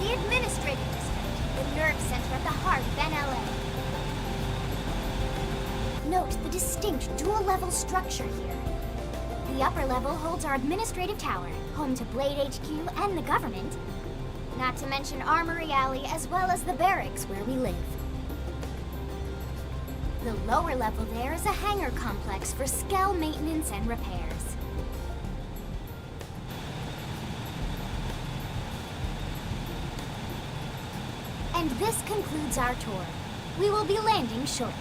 the administrative district, the nerve center at the heart of NLA. Note the distinct dual-level structure here. The upper level holds our administrative tower, home to Blade HQ and the government. Not to mention Armory Alley, as well as the barracks where we live. The lower level there is a hangar complex for Skell maintenance and repairs. And this concludes our tour. We will be landing shortly.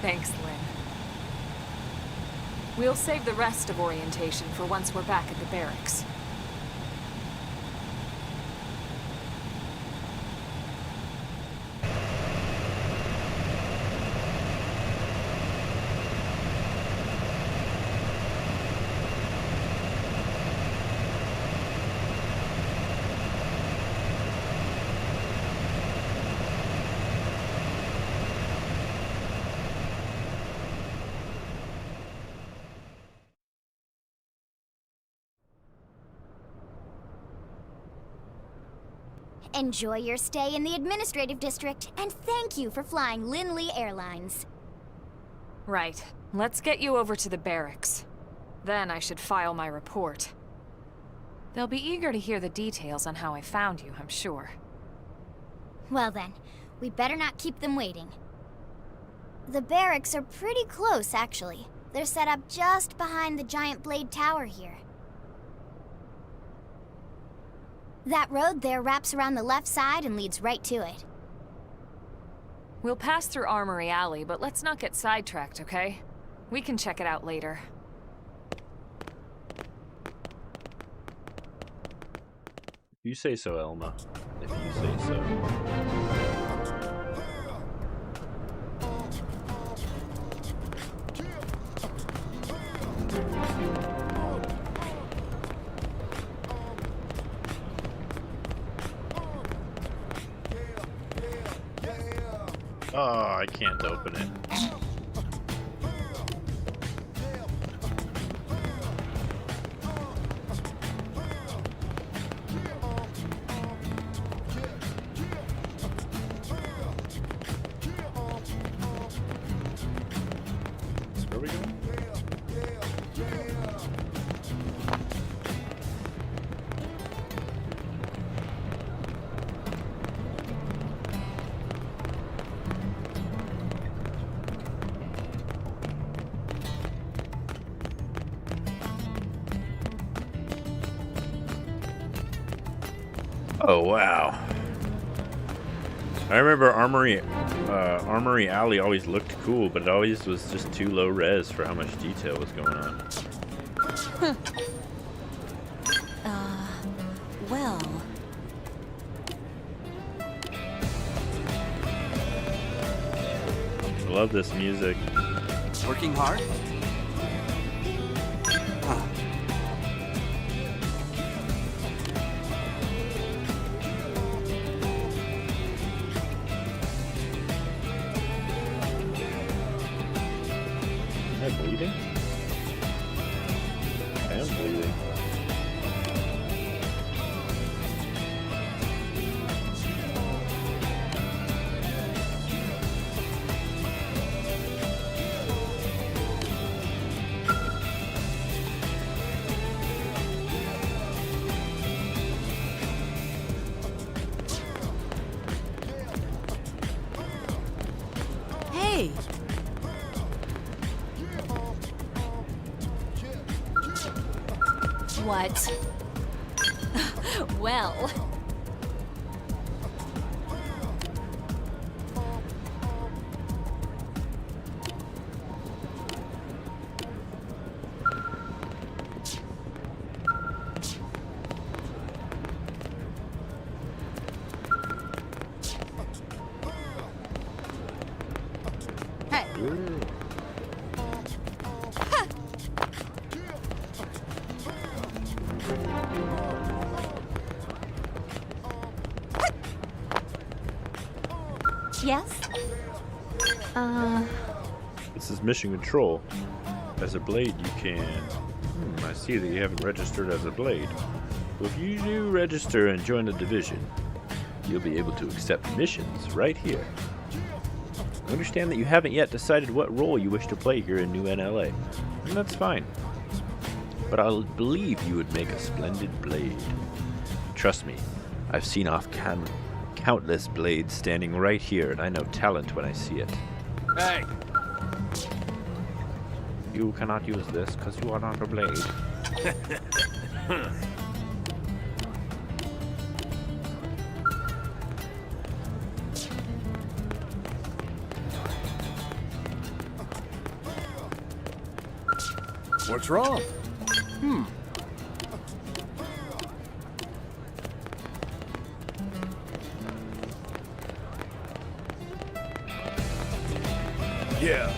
Thanks, Lynn. We'll save the rest of orientation for once we're back at the barracks. Enjoy your stay in the administrative district, and thank you for flying Linley Airlines. Right. Let's get you over to the barracks. Then I should file my report. They'll be eager to hear the details on how I found you, I'm sure. Well then, we better not keep them waiting. The barracks are pretty close, actually. They're set up just behind the giant blade tower here. That road there wraps around the left side and leads right to it. We'll pass through Armory Alley, but let's not get sidetracked, okay? We can check it out later. If you say so, Elma. If you say so. Oh, I can't open it. Where are we going? Oh, wow. I remember Armory Alley always looked cool, but it always was just too low res for how much detail was going on. Well... I love this music. Working hard? Huh. Am I bleeding? I am bleeding. Hey! What? Well. Hey! Yes? This is mission control. As a blade, you can... I see that you haven't registered as a blade. Well, if you do register and join the division, you'll be able to accept missions right here. I understand that you haven't yet decided what role you wish to play here in New NLA, and that's fine. But I believe you would make a splendid blade. Trust me, I've seen off countless blades standing right here, and I know talent when I see it. Hey! You cannot use this because you are not a blade. What's wrong? Yeah.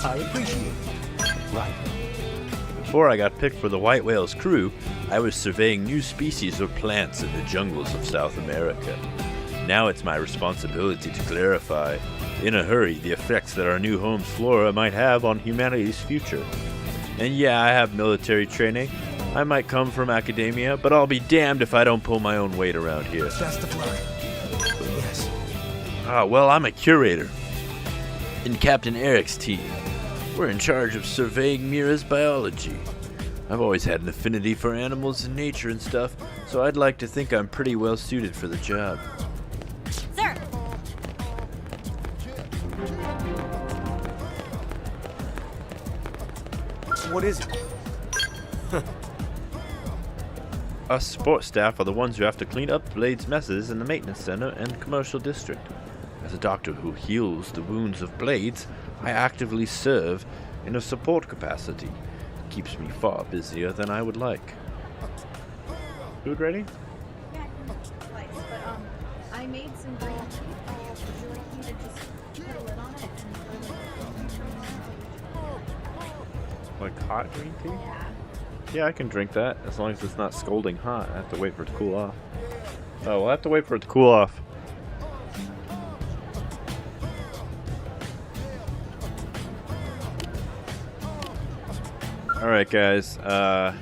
I appreciate it. Right. Before I got picked for the White Whale's crew, I was surveying new species of plants in the jungles of South America. Now it's my responsibility to clarify, in a hurry, the effects that our new home's flora might have on humanity's future. And yeah, I have military training. I might come from academia, but I'll be damned if I don't pull my own weight around here. Best of luck. Yes. Well, I'm a curator in Captain Eric's team. We're in charge of surveying Mira's biology. I've always had an affinity for animals and nature and stuff, so I'd like to think I'm pretty well suited for the job. Sir! What is it? Us support staff are the ones who have to clean up Blade's messes in the maintenance center and commercial district. As a doctor who heals the wounds of Blades, I actively serve in a support capacity. It keeps me far busier than I would like. Food ready? Yeah, twice, but I made some green tea. Would you like me to just put a lid on it and Like hot green tea? Yeah. Yeah, I can drink that, as long as it's not scalding hot. I have to wait for it to cool off. Oh, we'll have to wait for it to cool off. Alright guys, I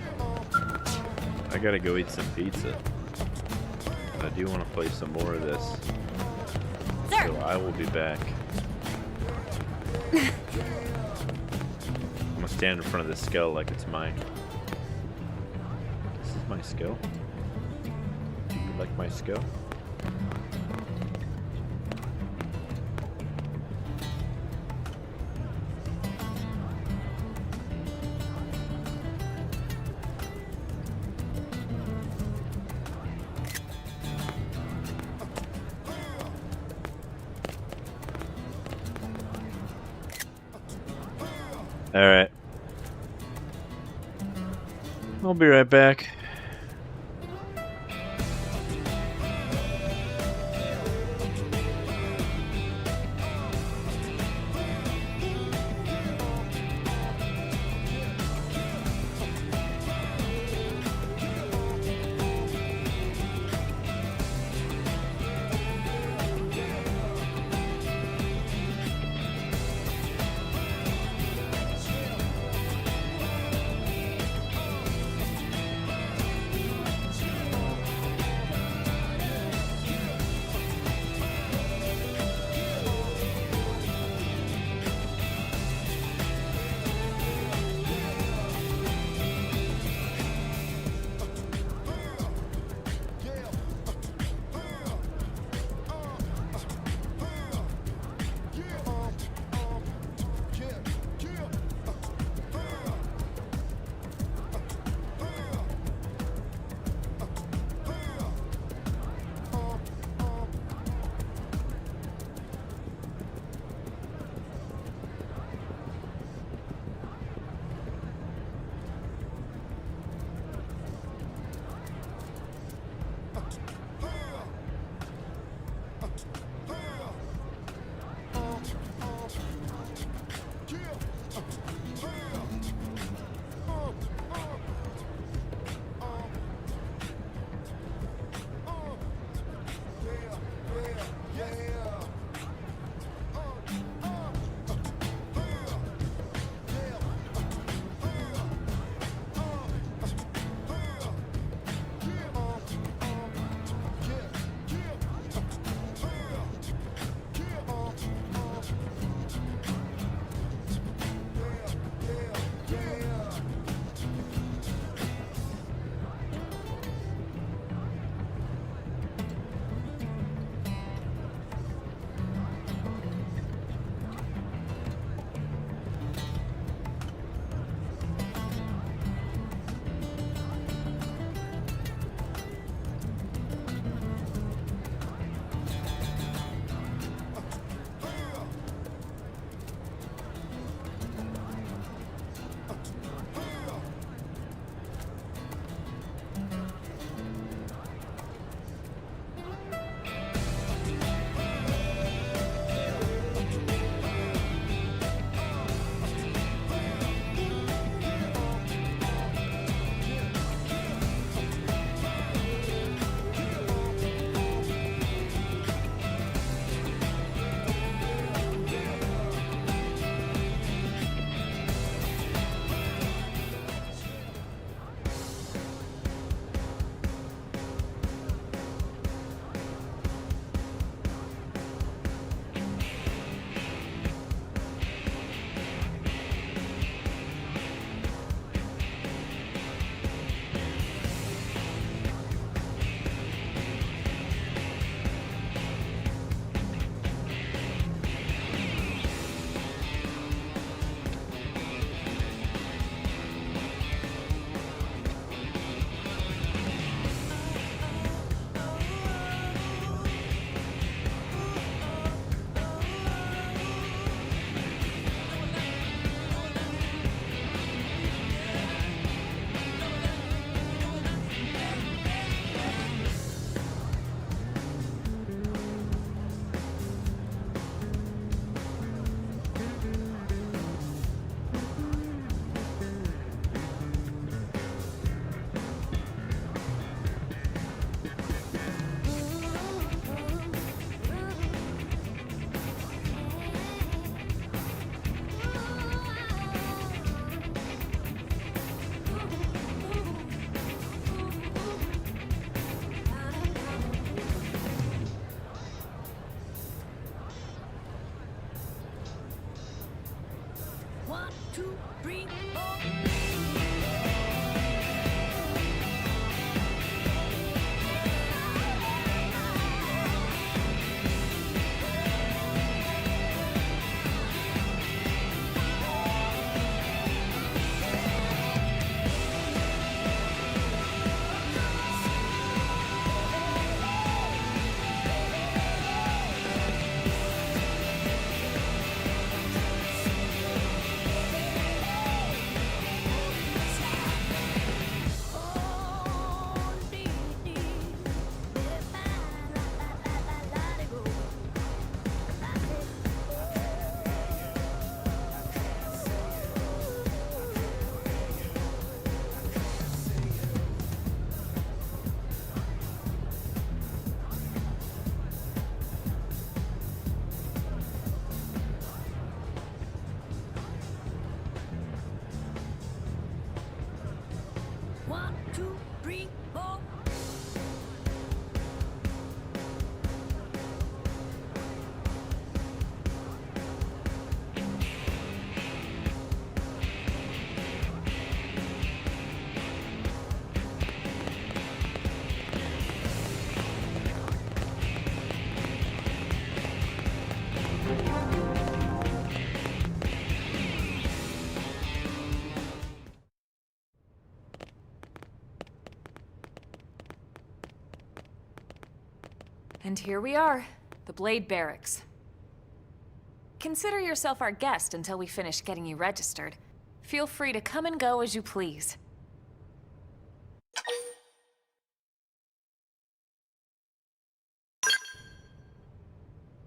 gotta go eat some pizza. I do want to play some more of this. Sir! So I will be back. I'm gonna stand in front of this skull like it's mine. This is my skull. Do you like my skull? Alright. I'll be right back. And here we are, the Blade Barracks. Consider yourself our guest until we finish getting you registered. Feel free to come and go as you please.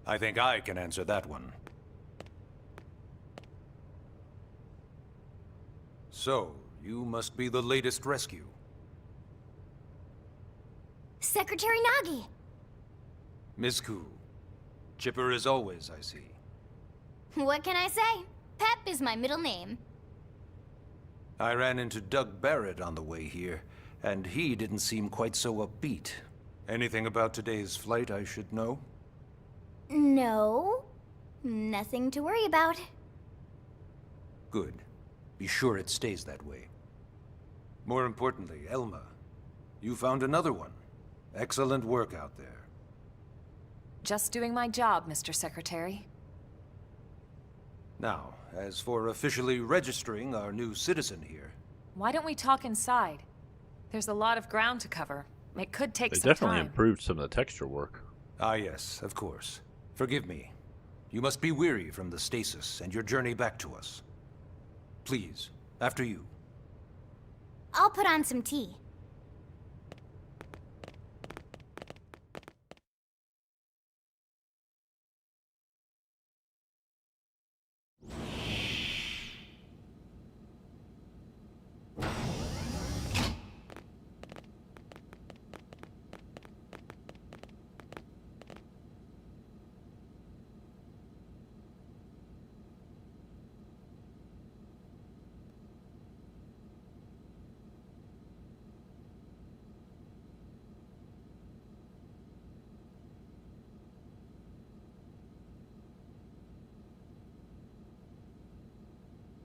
I think I can answer that one. So, you must be the latest rescue. Secretary Nagi! Miss Ku. Chipper as always, I see. What can I say? Pep is my middle name. I ran into Doug Barrett on the way here, and he didn't seem quite so upbeat. Anything about today's flight I should know? No. Nothing to worry about. Good. Be sure it stays that way. More importantly, Elma, you found another one. Excellent work out there. Just doing my job, Mr. Secretary. Now, as for officially registering our new citizen here... Why don't we talk inside? There's a lot of ground to cover. It could take They some definitely time. improved some of the texture work. Ah yes, of course. Forgive me. You must be weary from the stasis and your journey back to us. Please, after you. I'll put on some tea.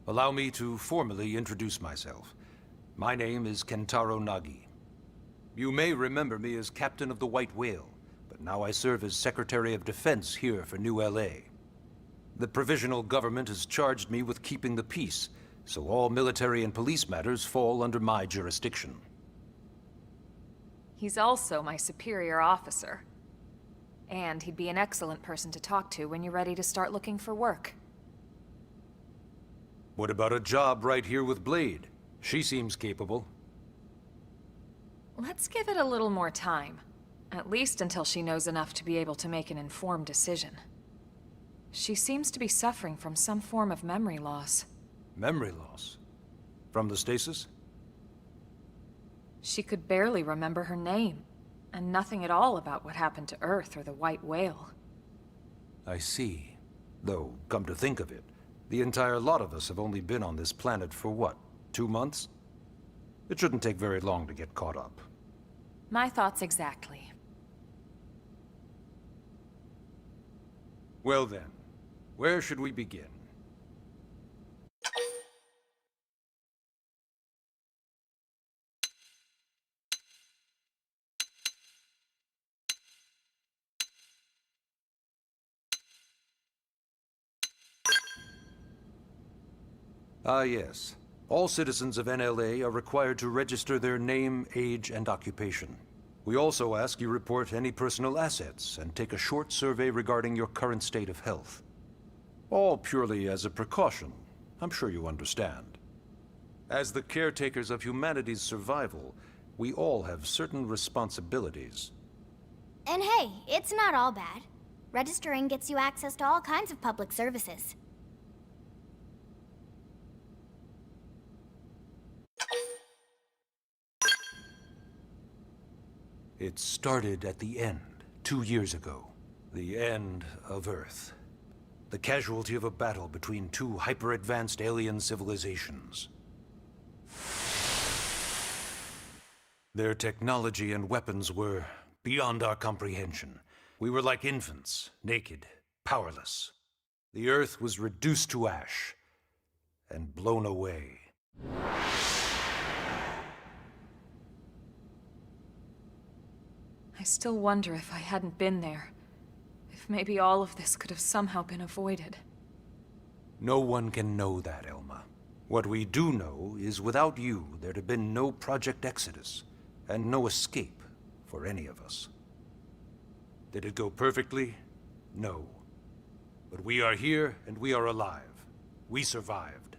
Allow me to formally introduce myself. My name is Kentaro Nagi. You may remember me as Captain of the White Whale, but now I serve as Secretary of Defense here for New LA. The provisional government has charged me with keeping the peace, so all military and police matters fall under my jurisdiction. He's also my superior officer. And he'd be an excellent person to talk to when you're ready to start looking for work. What about a job right here with Blade? She seems capable. Let's give it a little more time. At least until she knows enough to be able to make an informed decision. She seems to be suffering from some form of memory loss. Memory loss? From the stasis? She could barely remember her name, and nothing at all about what happened to Earth or the White Whale. I see. Though, come to think of it, the entire lot of us have only been on this planet for what, 2 months? It shouldn't take very long to get caught up. My thoughts exactly. Well then, where should we begin? Ah, yes. All citizens of NLA are required to register their name, age, and occupation. We also ask you report any personal assets and take a short survey regarding your current state of health. All purely as a precaution. I'm sure you understand. As the caretakers of humanity's survival, we all have certain responsibilities. And hey, it's not all bad. Registering gets you access to all kinds of public services. It started at the end, 2 years ago. The end of Earth. The casualty of a battle between two hyper-advanced alien civilizations. Their technology and weapons were beyond our comprehension. We were like infants, naked, powerless. The Earth was reduced to ash and blown away. I still wonder if I hadn't been there. If maybe all of this could have somehow been avoided. No one can know that, Elma. What we do know is without you, there'd have been no Project Exodus, and no escape for any of us. Did it go perfectly? No. But we are here, and we are alive. We survived.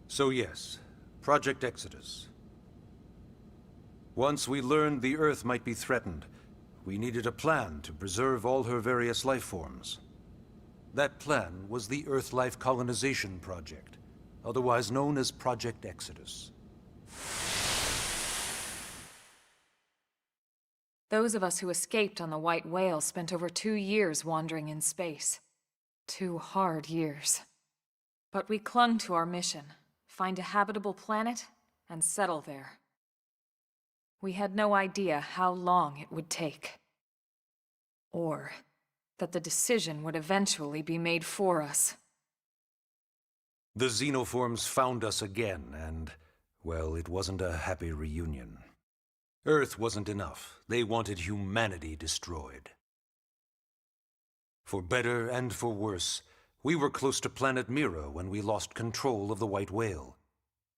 So yes, Project Exodus. Once we learned the Earth might be threatened, we needed a plan to preserve all her various life forms. That plan was the Earth Life Colonization Project, otherwise known as Project Exodus. Those of us who escaped on the White Whale spent over 2 years wandering in space. 2 hard years. But we clung to our mission, find a habitable planet, and settle there. We had no idea how long it would take. Or that the decision would eventually be made for us. The xenoforms found us again, and, well, it wasn't a happy reunion. Earth wasn't enough. They wanted humanity destroyed. For better and for worse, we were close to planet Mira when we lost control of the White Whale.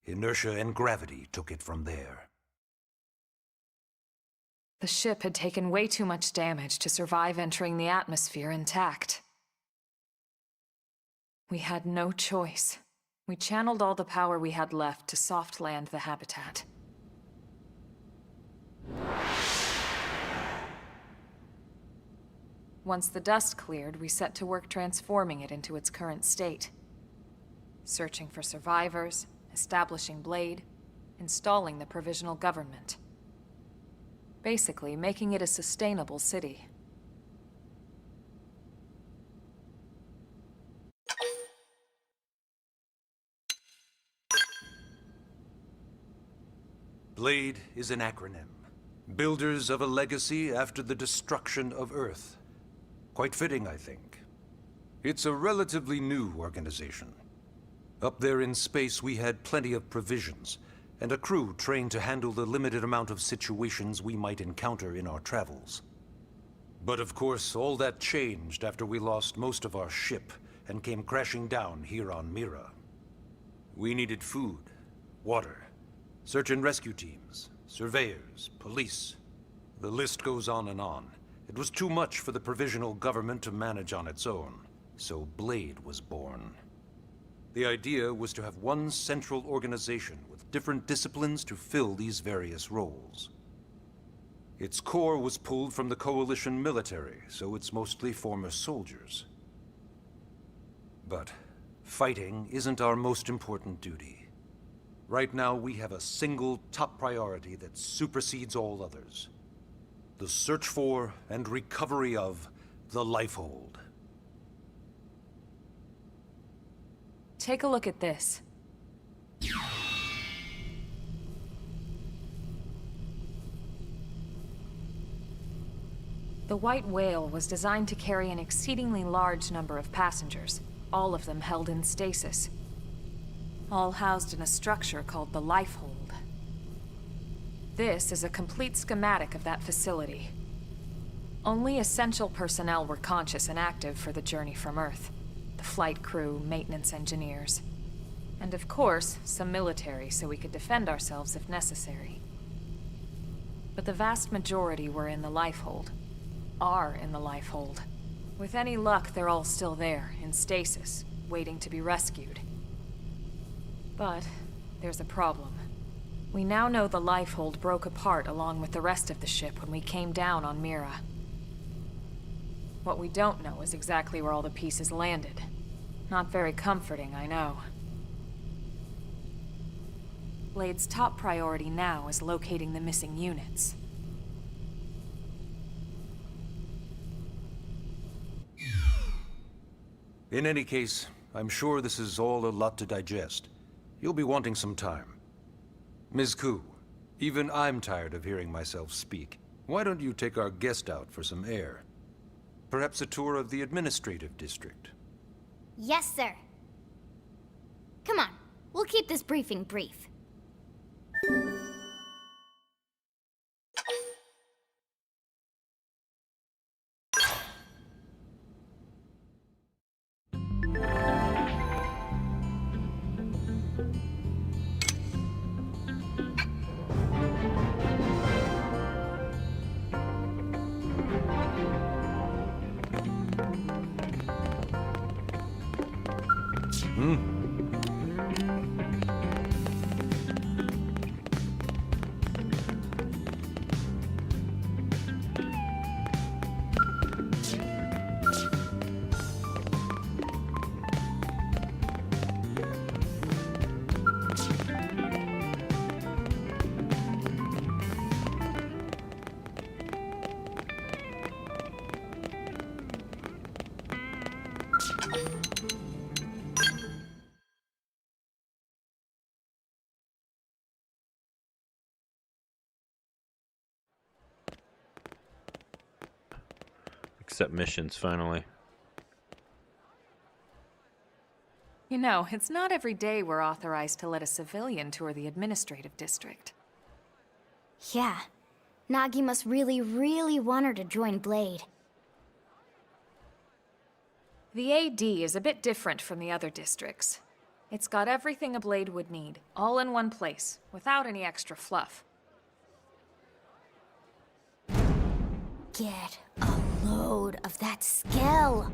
Inertia and gravity took it from there. The ship had taken way too much damage to survive entering the atmosphere intact. We had no choice. We channeled all the power we had left to soft land the habitat. Once the dust cleared, we set to work transforming it into its current state. Searching for survivors, establishing Blade, installing the provisional government. Basically, making it a sustainable city. Blade is an acronym. Builders of a legacy after the destruction of Earth. Quite fitting, I think. It's a relatively new organization. Up there in space, we had plenty of provisions, and a crew trained to handle the limited amount of situations we might encounter in our travels. But of course, all that changed after we lost most of our ship and came crashing down here on Mira. We needed food, water, search and rescue teams, surveyors, police. The list goes on and on. It was too much for the provisional government to manage on its own, so Blade was born. The idea was to have one central organization with different disciplines to fill these various roles. Its core was pulled from the Coalition military, so it's mostly former soldiers. But fighting isn't our most important duty. Right now, we have a single top priority that supersedes all others. The search for and recovery of the Lifehold. Take a look at this. The White Whale was designed to carry an exceedingly large number of passengers, all of them held in stasis. All housed in a structure called the Lifehold. This is a complete schematic of that facility. Only essential personnel were conscious and active for the journey from Earth. The flight crew, maintenance engineers. And of course, some military so we could defend ourselves if necessary. But the vast majority were in the lifehold. Are in the lifehold. With any luck, they're all still there, in stasis, waiting to be rescued. But there's a problem. We now know the lifehold broke apart along with the rest of the ship when we came down on Mira. What we don't know is exactly where all the pieces landed. Not very comforting, I know. Blade's top priority now is locating the missing units. In any case, I'm sure this is all a lot to digest. You'll be wanting some time. Ms. Koo, even I'm tired of hearing myself speak. Why don't you take our guest out for some air? Perhaps a tour of the administrative district. Yes, sir. Come on, we'll keep this briefing brief. Accept missions, finally. You know, it's not every day we're authorized to let a civilian tour the administrative district. Yeah. Nagi must really, really want her to join Blade. The AD is a bit different from the other districts. It's got everything a Blade would need, all in one place, without any extra fluff. Get a load of that Skell.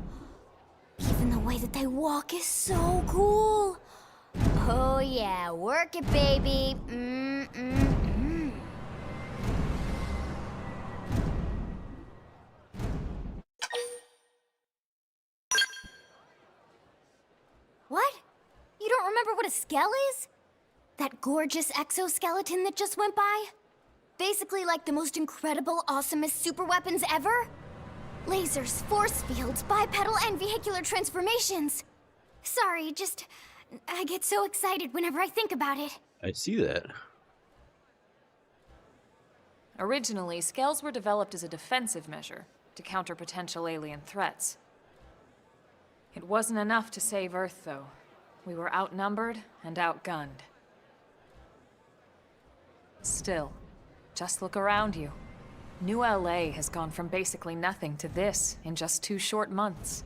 Even the way that they walk is so cool. Oh yeah, work it, baby. What? You don't remember what a Skell is? That gorgeous exoskeleton that just went by? Basically like the most incredible, awesomest super weapons ever? Lasers, force fields, bipedal and vehicular transformations. Sorry, I get so excited whenever I think about it. I see that. Originally, Skells were developed as a defensive measure to counter potential alien threats. It wasn't enough to save Earth, though. We were outnumbered and outgunned. Still, just look around you. New LA has gone from basically nothing to this in just 2 short months.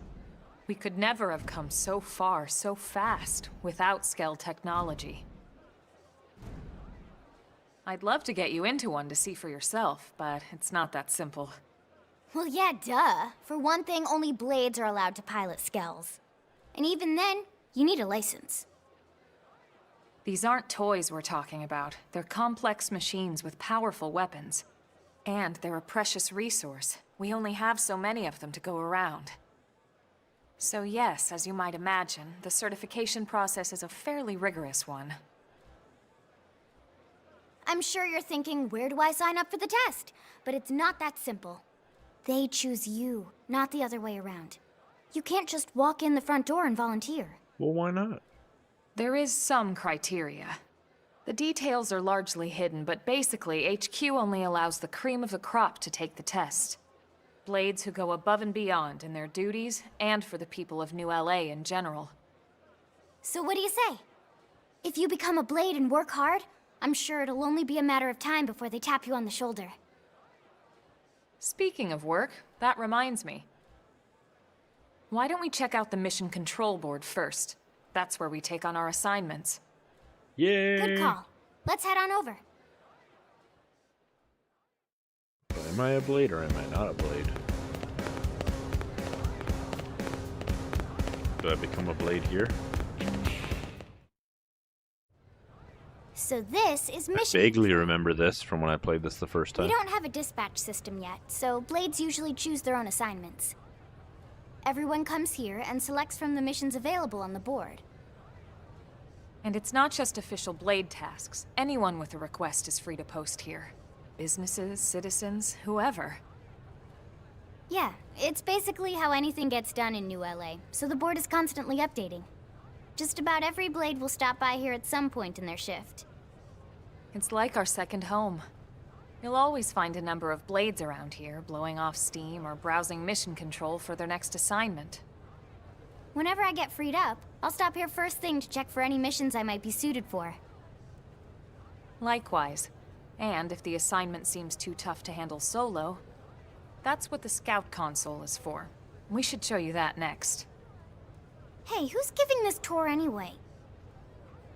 We could never have come so far, so fast, without Skell technology. I'd love to get you into one to see for yourself, but it's not that simple. Well, yeah, duh. For one thing, only Blades are allowed to pilot Skells. And even then, you need a license. These aren't toys we're talking about. They're complex machines with powerful weapons. And they're a precious resource. We only have so many of them to go around. So yes, as you might imagine, the certification process is a fairly rigorous one. I'm sure you're thinking, where do I sign up for the test? But it's not that simple. They choose you, not the other way around. You can't just walk in the front door and volunteer. Well, why not? There is some criteria. The details are largely hidden, but basically, HQ only allows the cream of the crop to take the test. Blades who go above and beyond in their duties, and for the people of New LA in general. So what do you say? If you become a Blade and work hard, I'm sure it'll only be a matter of time before they tap you on the shoulder. Speaking of work, that reminds me. Why don't we check out the mission control board first? That's where we take on our assignments. Yay! Good call. Let's head on over. Am I a blade or am I not a blade? Do I become a blade here? So this is I mission. vaguely remember this from when I played this the first time. We don't have a dispatch system yet, so blades usually choose their own assignments. Everyone comes here and selects from the missions available on the board. And it's not just official blade tasks. Anyone with a request is free to post here. Businesses, citizens, whoever. Yeah, it's basically how anything gets done in New LA, so the board is constantly updating. Just about every blade will stop by here at some point in their shift. It's like our second home. You'll always find a number of blades around here, blowing off steam or browsing mission control for their next assignment. Whenever I get freed up, I'll stop here first thing to check for any missions I might be suited for. Likewise. And if the assignment seems too tough to handle solo, that's what the scout console is for. We should show you that next. Hey, who's giving this tour anyway?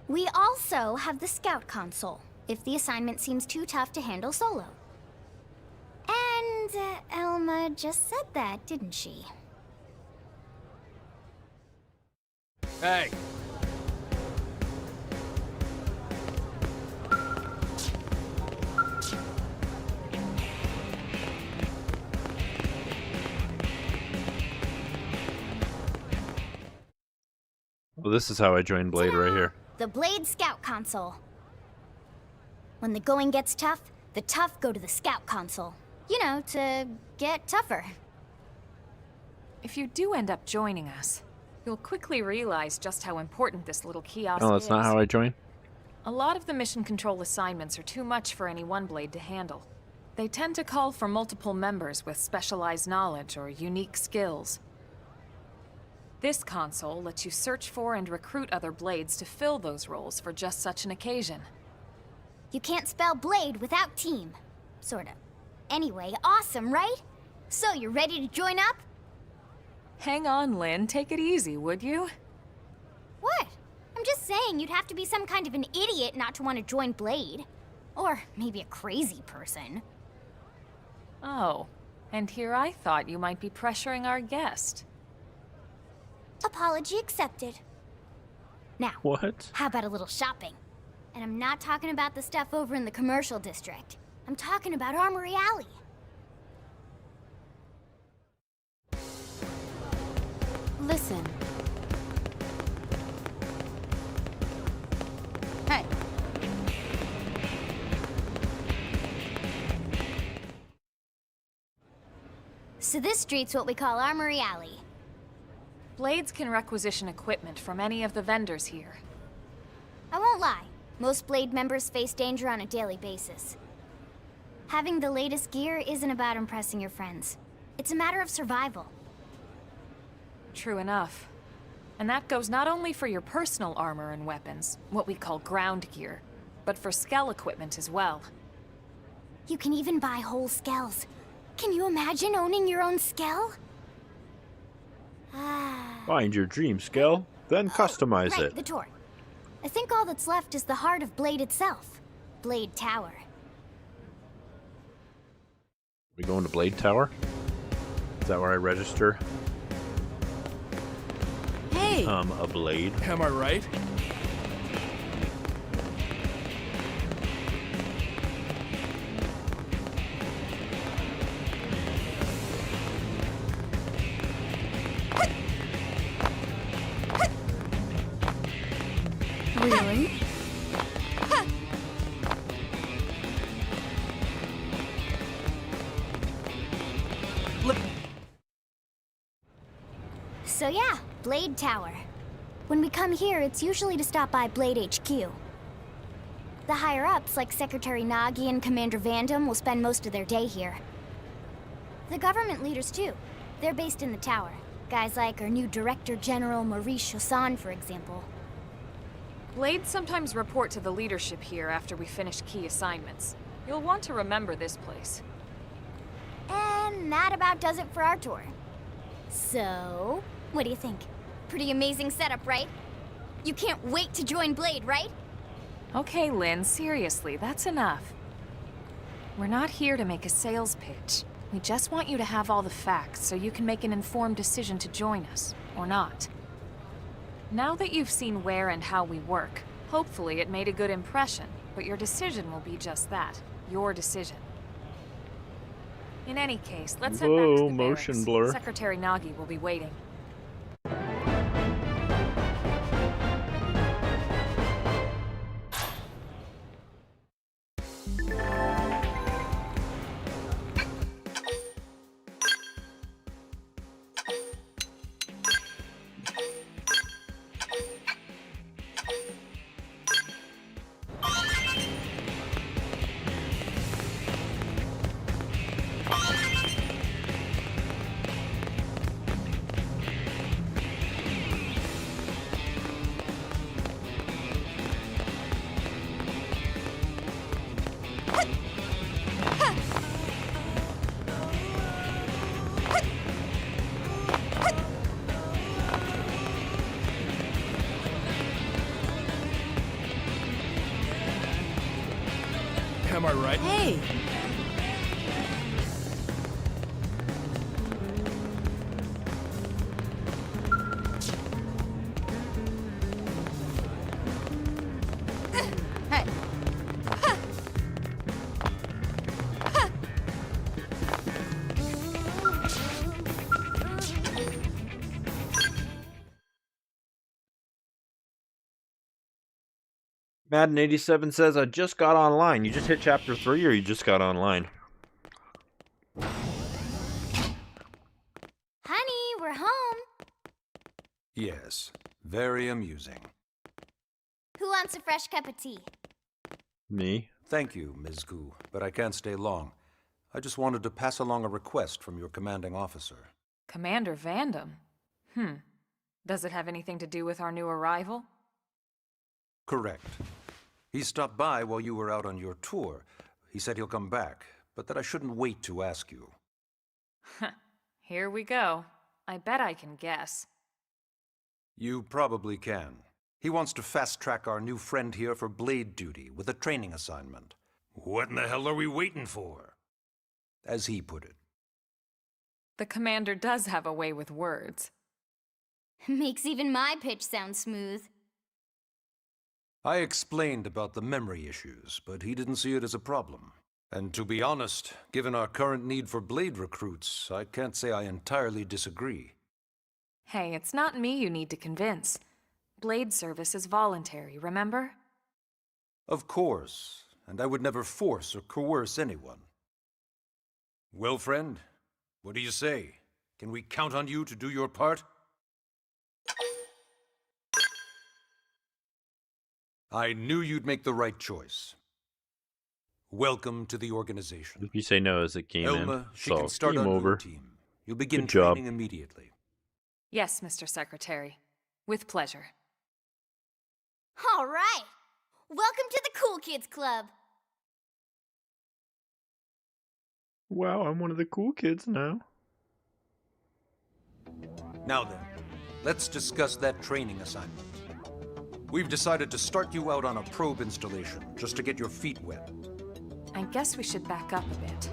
We also have the scout console, if the assignment seems too tough to handle solo. And Elma just said that, didn't she? Hey! Well, this is how I joined Blade right here. The Blade Scout Console. When the going gets tough, the tough go to the Scout Console. You know, to get tougher. If you do end up joining us, you'll quickly realize just how important this little kiosk Oh, that's is. not how I join? A lot of the mission control assignments are too much for any one blade to handle. They tend to call for multiple members with specialized knowledge or unique skills. This console lets you search for and recruit other blades to fill those roles for just such an occasion. You can't spell blade without team. Sorta. Anyway, awesome, right? So, you're ready to join up? Hang on, Lynn. Take it easy, would you? What? I'm just saying you'd have to be some kind of an idiot not to want to join Blade. Or maybe a crazy person. Oh, and here I thought you might be pressuring our guest. Apology accepted. Now, What? how about a little shopping? And I'm not talking about the stuff over in the commercial district. I'm talking about Armory Alley. Listen. Hey. So this street's what we call Armory Alley. Blades can requisition equipment from any of the vendors here. I won't lie, most Blade members face danger on a daily basis. Having the latest gear isn't about impressing your friends. It's a matter of survival. True enough. And that goes not only for your personal armor and weapons, what we call ground gear, but for skell equipment as well. You can even buy whole skells. Can you imagine owning your own skell? Find your dream skill, then customize Right, it. the tour. I think all that's left is the heart of Blade itself. Blade Tower. We going to Blade Tower? Is that where I register? Hey! A blade. Am I right? Really? So yeah, Blade Tower. When we come here, it's usually to stop by Blade HQ. The higher-ups, like Secretary Nagi and Commander Vandam, will spend most of their day here. The government leaders, too. They're based in the tower. Guys like our new Director General Maurice Chassan, for example. Blades sometimes report to the leadership here after we finish key assignments. You'll want to remember this place. And that about does it for our tour. So, What do you think? Pretty amazing setup, right? You can't wait to join Blade, right? Okay, Lynn, seriously, that's enough. We're not here to make a sales pitch. We just want you to have all the facts so you can make an informed decision to join us, or not. Now that you've seen where and how we work, hopefully it made a good impression, but your decision will be just that, your decision. In any case, let's head back to the motion barracks. blur. Secretary Nagi will be waiting. Am I right? Hey! Hey. Madden87 says, I just got online. You just hit chapter 3 or you just got online? Honey, we're home. Yes, very amusing. Who wants a fresh cup of tea? Me? Thank you, Ms. Gu, but I can't stay long. I just wanted to pass along a request from your commanding officer. Commander Vandam? Does it have anything to do with our new arrival? Correct. He stopped by while you were out on your tour. He said he'll come back, but that I shouldn't wait to ask you. Here we go. I bet I can guess. You probably can. He wants to fast-track our new friend here for blade duty with a training assignment. What in the hell are we waiting for? As he put it. The commander does have a way with words. Makes even my pitch sound smooth. I explained about the memory issues, but he didn't see it as a problem. And to be honest, given our current need for blade recruits, I can't say I entirely disagree. Hey, it's not me you need to convince. Blade service is voluntary, remember? Of course, and I would never force or coerce anyone. Well, friend, what do you say? Can we count on you to do your part? I knew you'd make the right choice. Welcome to the organization. If you say no as it came Elma, in. she So, can start game on over. your team. You'll begin Good job. training immediately. Yes, Mr. Secretary. With pleasure. All right. Welcome to the Cool Kids Club. Wow, I'm one of the cool kids now. Now then, let's discuss that training assignment. We've decided to start you out on a probe installation, just to get your feet wet. I guess we should back up a bit.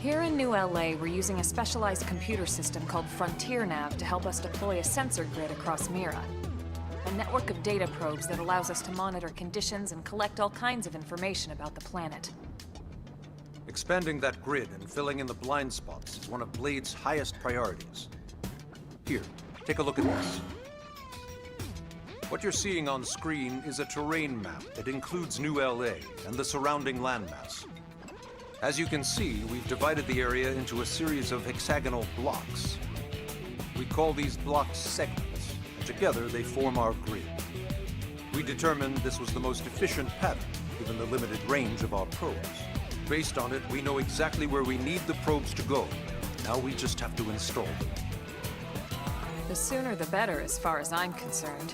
Here in New LA, we're using a specialized computer system called Frontier Nav to help us deploy a sensor grid across Mira. A network of data probes that allows us to monitor conditions and collect all kinds of information about the planet. Expanding that grid and filling in the blind spots is one of Blade's highest priorities. Here, take a look at this. What you're seeing on screen is a terrain map that includes New LA and the surrounding landmass. As you can see, we've divided the area into a series of hexagonal blocks. We call these blocks segments, and together they form our grid. We determined this was the most efficient pattern, given the limited range of our probes. Based on it, we know exactly where we need the probes to go. Now we just have to install them. The sooner the better, as far as I'm concerned.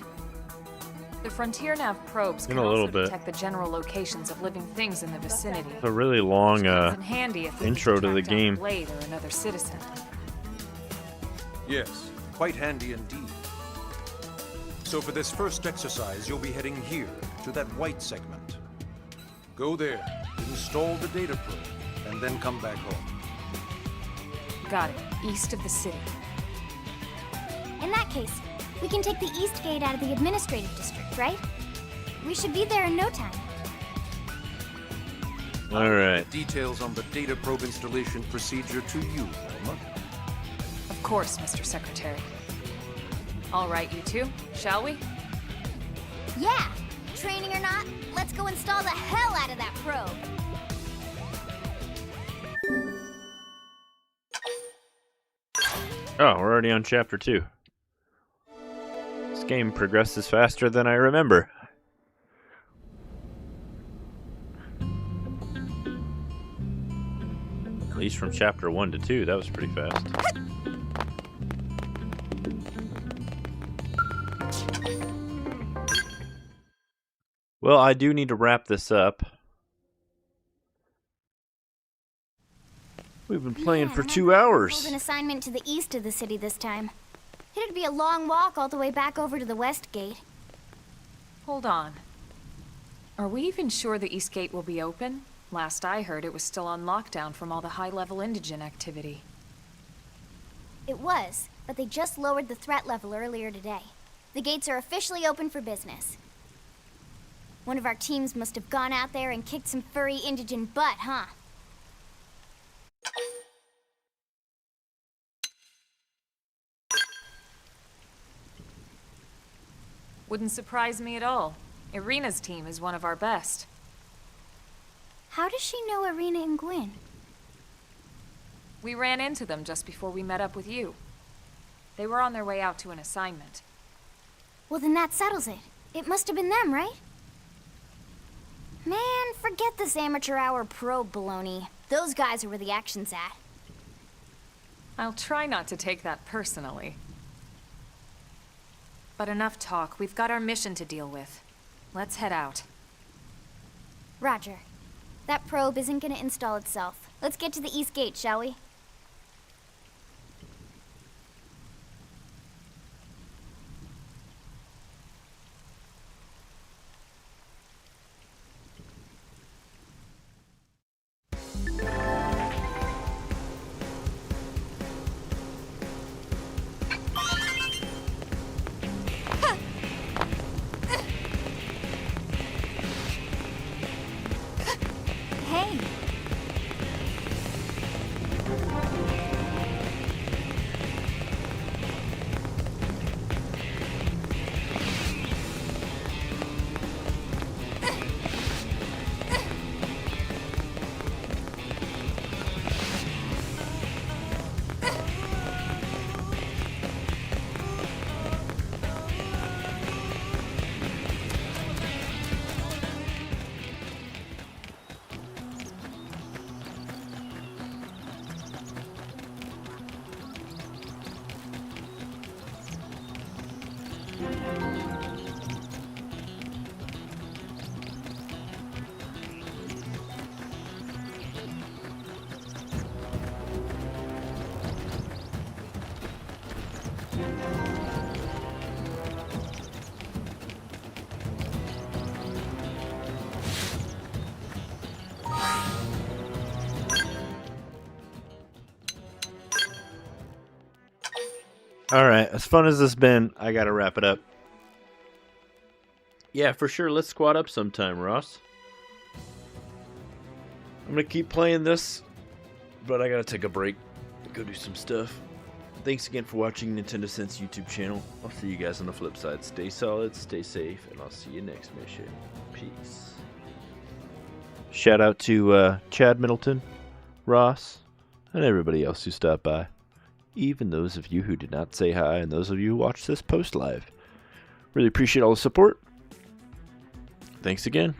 The Frontier Nav probes In can a little also bit. detect the general locations of living things in the vicinity. It's a really long Comes in handy if we intro need to the track down game. Blade or another citizen. Yes, Quite handy indeed. So for this first exercise, you'll be heading here, to that white segment. Go there, install the data probe, and then come back home. Got it. East of the city. In that case, we can take the east gate out of the administrative district, right? We should be there in no time. All right. Details on the data probe installation procedure to you, Velma. Of course, Mr. Secretary. All right, you two, shall we? Yeah! Training or not, let's go install the hell out of that probe! Oh, we're already on chapter 2. This game progresses faster than I remember. At least from chapter 1 to 2, that was pretty fast. Well, I do need to wrap this up. We've been playing for 2 hours. Hold an assignment to the east of the city this time. It'd be a long walk all the way back over to the west gate. Hold on. Are we even sure the east gate will be open? Last I heard, it was still on lockdown from all the high-level indigent activity. It was, but they just lowered the threat level earlier today. The gates are officially open for business. One of our teams must have gone out there and kicked some furry indigent butt, huh? Wouldn't surprise me at all. Irina's team is one of our best. How does she know Irina and Gwyn? We ran into them just before we met up with you. They were on their way out to an assignment. Well, then that settles it. It must have been them, right? Man, forget this amateur hour probe baloney. Those guys are where the action's at. I'll try not to take that personally. But enough talk. We've got our mission to deal with. Let's head out. Roger. That probe isn't gonna install itself. Let's get to the east gate, shall we? Hey! Alright, as fun as this has been, I gotta wrap it up. Yeah, for sure, let's squad up sometime, Ross. I'm gonna keep playing this, but I gotta take a break. Go do some stuff. Thanks again for watching Nintendo Sense YouTube channel. I'll see you guys on the flip side. Stay solid, stay safe, and I'll see you next mission. Peace. Shout out to Chad Middleton, Ross, and everybody else who stopped by. Even those of you who did not say hi, and those of you who watched this post live. Really appreciate all the support. Thanks again.